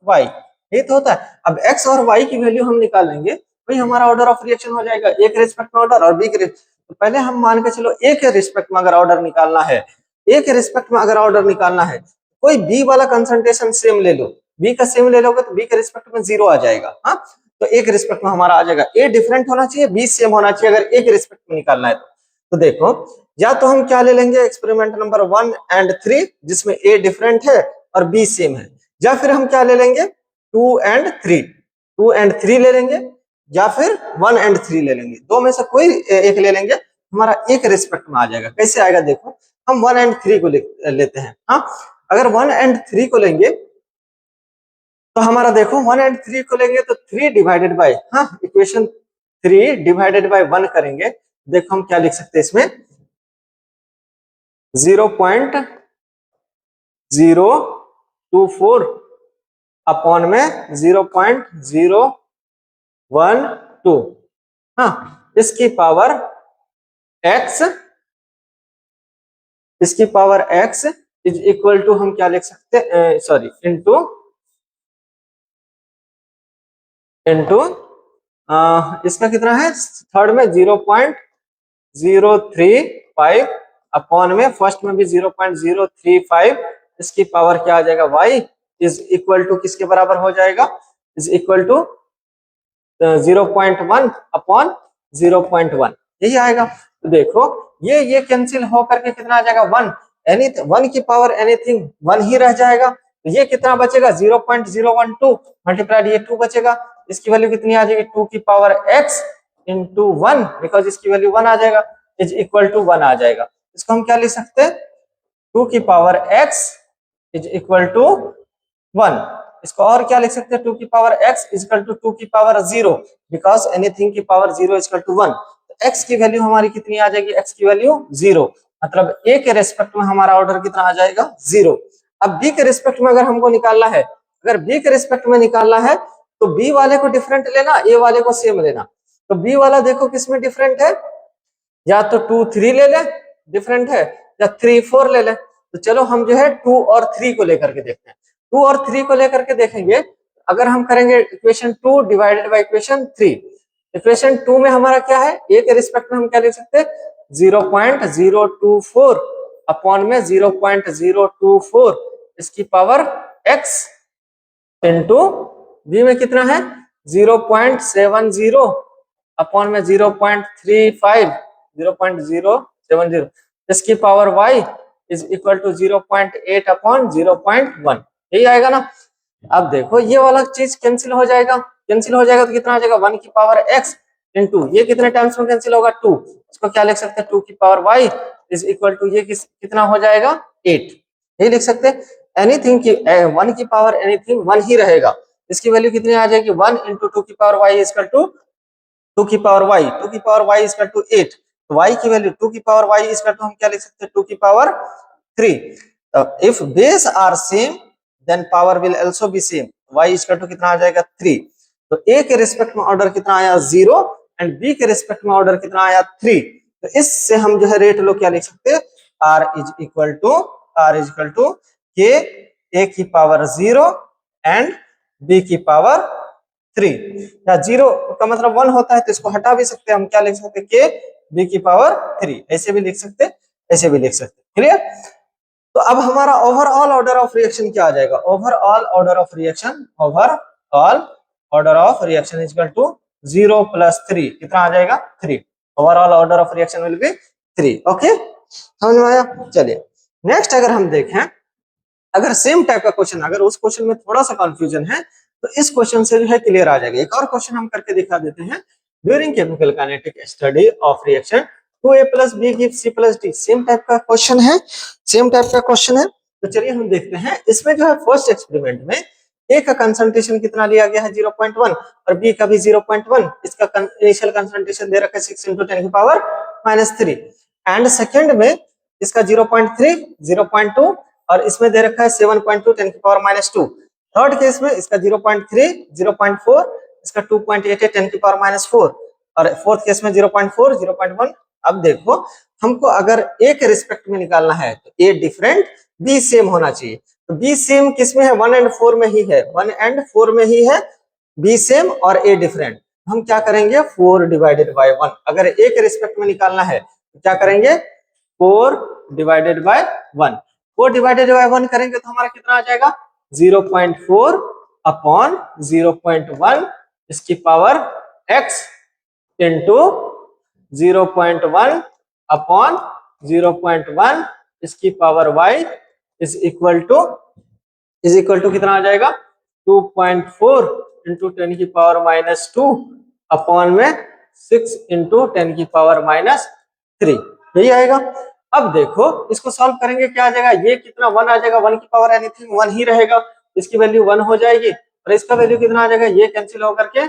वाई, ये तो होता है। अब एक्स और वाई की वैल्यू हम निकाल लेंगे, वही हमारा ऑर्डर ऑफ रिएक्शन हो जाएगा। ए के रिस्पेक्ट में ऑर्डर और बी के, तो पहले हम मान के चलो ए के रिस्पेक्ट में अगर ऑर्डर निकालना है, ए के रिस्पेक्ट में अगर ऑर्डर निकालना है, कोई बी वाला कंसंट्रेशन सेम ले लो, बी का सेम ले लोगे तो बी के रिस्पेक्ट में 0 आ जाएगा। हाँ, तो ए के रिस्पेक्ट में हमारा आ जाएगा, ए डिफरेंट होना चाहिए, बी सेम होना चाहिए अगर ए के रिस्पेक्ट में निकालना है। तो देखो या तो हम क्या ले लेंगे, एक्सपेरिमेंट नंबर 1 एंड 3 जिसमें ए डिफरेंट है और बी सेम है, या फिर हम क्या ले लेंगे 2 एंड 3, 2 एंड 3 ले लेंगे, या फिर 1 एंड 3 ले लेंगे। दो में से कोई एक ले लेंगे, हमारा एक रिस्पेक्ट में आ जाएगा। कैसे आएगा देखो, हम 1 एंड 3 को लेते हैं। हाँ, अगर 1 एंड 3 को लेंगे तो हमारा देखो 1 एंड 3 को लेंगे तो 3 डिवाइडेड बाय, हाँ इक्वेशन 3 डिवाइडेड बाय 1 करेंगे, देखो हम क्या लिख सकते हैं इसमें 0.024 अपॉन में 0.012, हाँ इसकी पावर x, इसकी power x is equal to हम क्या लिख सकते हैं, सॉरी इनटू इसका कितना है थर्ड में 0.035 अपॉन में फर्स्ट में भी 0.035, इसकी पावर क्या आ जाएगा y इज इक्वल टू किसके बराबर हो जाएगा, इज इक्वल टू 0.1 अपॉन 0.1, यही आएगा। तो देखो ये कैंसिल हो करके कितना आ जाएगा 1, एनी 1 की पावर एनीथिंग 1 ही रह जाएगा। तो ये कितना बचेगा 0.012 मल्टीप्लाइड ये 2 बचेगा, इसकी वैल्यू कितनी आ जाएगी 2 की पावर x इंटू 1, बिकॉज इसकी वैल्यू 1 आ जाएगा, इज इक्वल टू 1 आ जाएगा। इसको हम क्या लिख सकते हैं 2 की power x is equal to 1। इसको और क्या लिख सकते हैं 2 की power x is equal to 2 की पावर 0, बिकॉज एनीथिंग की पावर 0 इज इक्वल टू 1। तो x की वैल्यू हमारी कितनी आ जाएगी, x की वैल्यू 0, मतलब a के रेस्पेक्ट में हमारा ऑर्डर कितना आ जाएगा 0। अब b के रेस्पेक्ट में अगर हमको निकालना है, अगर b के रेस्पेक्ट में निकालना है तो b वाले को डिफरेंट लेना, a वाले को सेम लेना। तो b वाला देखो किसमें डिफरेंट है, या तो 2 3 ले ले डिफरेंट है, या 3 4 ले ले। तो चलो हम जो है 2 और 3 को लेकर के देखते हैं। 2 और 3 को लेकर के देखेंगे, अगर हम करेंगे equation 2 divided by equation 3, equation 2 में हमारा क्या है, a के रिस्पेक्ट में हम क्या लिख सकते हैं 0.024 अपॉन में 0.024 इसकी पावर x इंटू b में कितना है 0.70 अपॉन में 0.070 इसकी power y is equal to 0.8 upon 0.1, यही आएगा ना। अब देखो ये वाला चीज कैंसिल हो जाएगा, कैंसिल हो जाएगा तो कितना आ जाएगा 1 की पावर x इंटू ये कितने टाइम्स में कैंसिल होगा 2, इसको क्या लिख सकते हैं 2 की power y is equal to ये कितना हो जाएगा 8, यही लिख सकते हैं। एनीथिंग की 1 की पावर एनीथिंग 1 ही रहेगा, इसकी वैल्यू कितनी आ जाएगी 1 इंटू टू की पावर वाई इजकल टू 2 की पावर वाई, 2 की पावर वाई इजकल टू 8। तो वाई की वैल्यू 2 की पावर वाई इजकल टू हम क्या लिख सकते हैं 2 की power 3। If base are same then power will also be same. Y is equal to कितना आ जाएगा 3। तो ए के रिस्पेक्ट में ऑर्डर कितना आया 0 एंड बी के रिस्पेक्ट में ऑर्डर कितना आया 3। तो इससे हम जो है रेट लो क्या लिख सकते हैं r इज इक्वल टू के ए की पावर 0 एंड b की पावर 3। या 0 का मतलब 1 होता है तो इसको हटा भी सकते हैं, हम क्या लिख सकते हैं के b की पावर 3, ऐसे भी लिख सकते हैं, ऐसे भी लिख सकते हैं। क्लियर? तो अब हमारा ओवरऑल ऑर्डर ऑफ रिएक्शन क्या आ जाएगा, overall order of reaction is equal to 0 plus 3 कितना आ जाएगा 3। Overall order of reaction will be 3। Okay, समझ में आया? चलिए नेक्स्ट अगर हम देखें, अगर सेम टाइप का क्वेश्चन, अगर उस क्वेश्चन में थोड़ा सा कंफ्यूजन है तो इस क्वेश्चन से जो है क्लियर आ जाएगा। एक और क्वेश्चन हम करके दिखा देते हैं। During chemical kinetic study of reaction 2a plus b gives c plus d। Same type का क्वेश्चन है, सेम टाइप का क्वेश्चन है। तो चलिए हम देखते हैं। इसमें जो है फर्स्ट एक्सपेरिमेंट में ए का कंसंट्रेशन कितना लिया गया है 0.1 और बी का भी 0.1। इसका इनिशियल कंसंट्रेशन दे रखा है 6 × 10 की पावर -3 एंड सेकंड में इसका 0.3, 0.2 और इसमें दे रखा है 7.2 10 की पावर -2। थर्ड केस में इसका 0.3, 0.4, इसका 2.88 10 की पावर -4 और फोर्थ केस में 0.4, 0.1। अब देखो हमको अगर ए के रिस्पेक्ट में निकालना है तो ए डिफरेंट बी सेम होना चाहिए। तो बी सेम किसमें है 1 एंड 4 में ही है, 1 एंड 4 में ही है बी सेम और ए डिफरेंट। हम क्या करेंगे 4 डिवाइडेड बाय 1। अगर ए के रिस्पेक्ट में निकालना है तो क्या करेंगे 4 डिवाइडेड बाय 1। 4 डिवाइडेड बाय 1 करेंगे तो हमारा कितना आ जाएगा 0.4 अपॉन 0.1 इसकी पावर x इंटू 0.1 अपॉन 0.1 इसकी power y is equal to कितना आ जाएगा 2.4 इंटू 10 की पावर -2 अपॉन में 6 इंटू 10 की पावर -3, यही आएगा। अब देखो इसको सॉल्व करेंगे क्या आ जाएगा, ये कितना 1 आ जाएगा, 1 की पावर एनीथिंग 1 ही रहेगा, इसकी वैल्यू 1 हो जाएगी और इसका वैल्यू कितना आ जाएगा, ये कैंसिल होकर के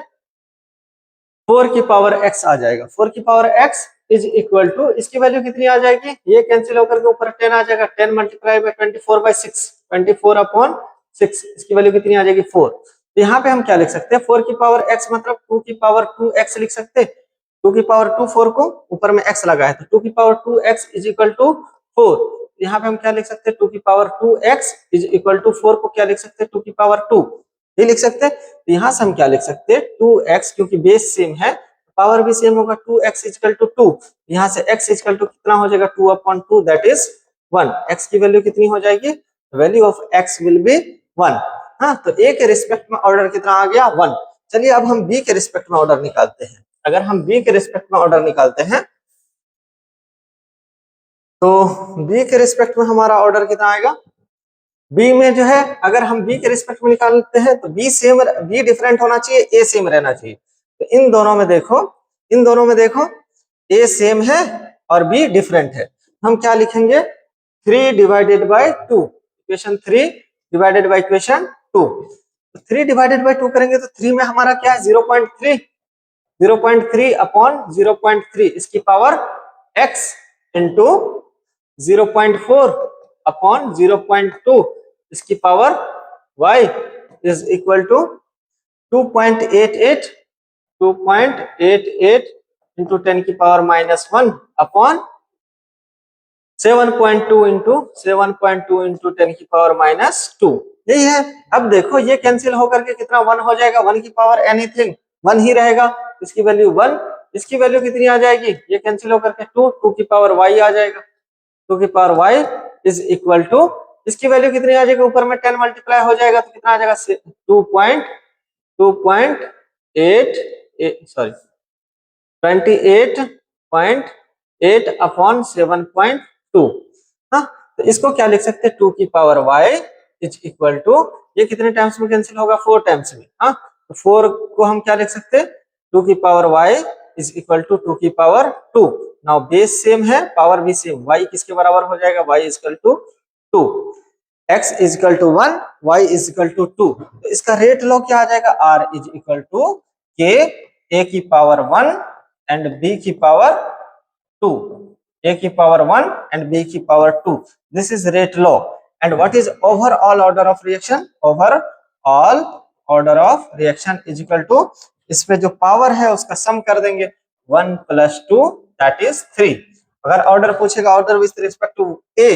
4 की पावर x आ जाएगा। 4 की power x is equal to इसकी वैल्यू कितनी आ जाएगी, ये कैंसिल होकर के ऊपर 10 आ जाएगा, 10 मल्टीप्लाई बाय 24/6, 24 अपॉन 6 इसकी वैल्यू कितनी आ जाएगी 4। तो यहाँ पे हम क्या लिख सकते हैं 4 की पावर x मतलब 2 की पावर 2x लिख सकते हैं। 2 की पावर 2 4 को ऊपर में x लगा है तो 2 की power 2x is equal to 4। यहाँ पे हम क्या लिख सकते हैं 2 की power 2x is equal to 4 को क्या लिख सकते हैं 2 की पावर 2 ये लिख सकते हैं। तो यहाँ से हम क्या लिख सकते हैं 2x क्योंकि बेस सेम है पावर भी सेम होगा 2x इक्वल टू 2। यहाँ से x इक्वल टू कितना हो जाएगा 2/2 दैट इज 1। x की वैल्यू कितनी हो जाएगी, value of x will be 1। हाँ तो a के रिस्पेक्ट में ऑर्डर कितना आ गया 1। चलिए अब हम b के रिस्पेक्ट में ऑर्डर निकालते हैं। अगर हम b के रिस्पेक्ट में ऑर्डर निकालते हैं तो b के रिस्पेक्ट में हमारा ऑर्डर कितना आएगा, b में जो है अगर हम b के रिस्पेक्ट में निकालते हैं तो b डिफरेंट होना चाहिए, a सेम रहना चाहिए। तो इन दोनों में देखो a सेम है और b डिफरेंट है। हम क्या लिखेंगे 3 divided by 2, equation 3 divided by equation 2। तो 3 डिवाइडेड बाय 2 करेंगे तो 3 में हमारा क्या है 0.3 अपॉन 0.3 इसकी पावर x इंटू 0.4 अपॉन 0.2 इसकी power y is equal to 2.88 into 10 की पावर -1 अपॉन 7.2 इंटू 10 की पावर -2 यही है। अब देखो ये कैंसिल होकर के कितना 1 हो जाएगा, 1 की पावर एनीथिंग 1 ही रहेगा, इसकी वैल्यू 1, इसकी वैल्यू कितनी आ जाएगी, ये कैंसिल होकर के 2 की पावर y आ जाएगा, 2 की power y is equal to इसकी वैल्यू कितनी आ जाएगी, ऊपर में 10 मल्टीप्लाई हो जाएगा तो कितना आ जाएगा 28.8 अपॉन 7.2। हाँ तो इसको क्या लिख सकते हैं 2 की power y is equal to ये कितने टाइम्स में कैंसिल होगा 4 टाइम्स में। हाँ तो 4 को हम क्या लिख सकते हैं 2 की power y is equal to 2 की पावर 2। नाउ बेस सेम है पावर भी सेम, y किसके बराबर हो जाएगा y is equal to 2 x is equal to 1, y is equal to 2, तो इसका रेट लॉ क्या आ जाएगा, r is equal to k a की पावर 1 एंड b की पावर 2, a की पावर 1 एंड b की power 2, this is rate law. And what is overall order of reaction, overall order of reaction is equal to, इस पे जो power है उसका सम कर देंगे, 1 + 2 दैट इज 3। अगर ऑर्डर पूछेगा order with respect to A,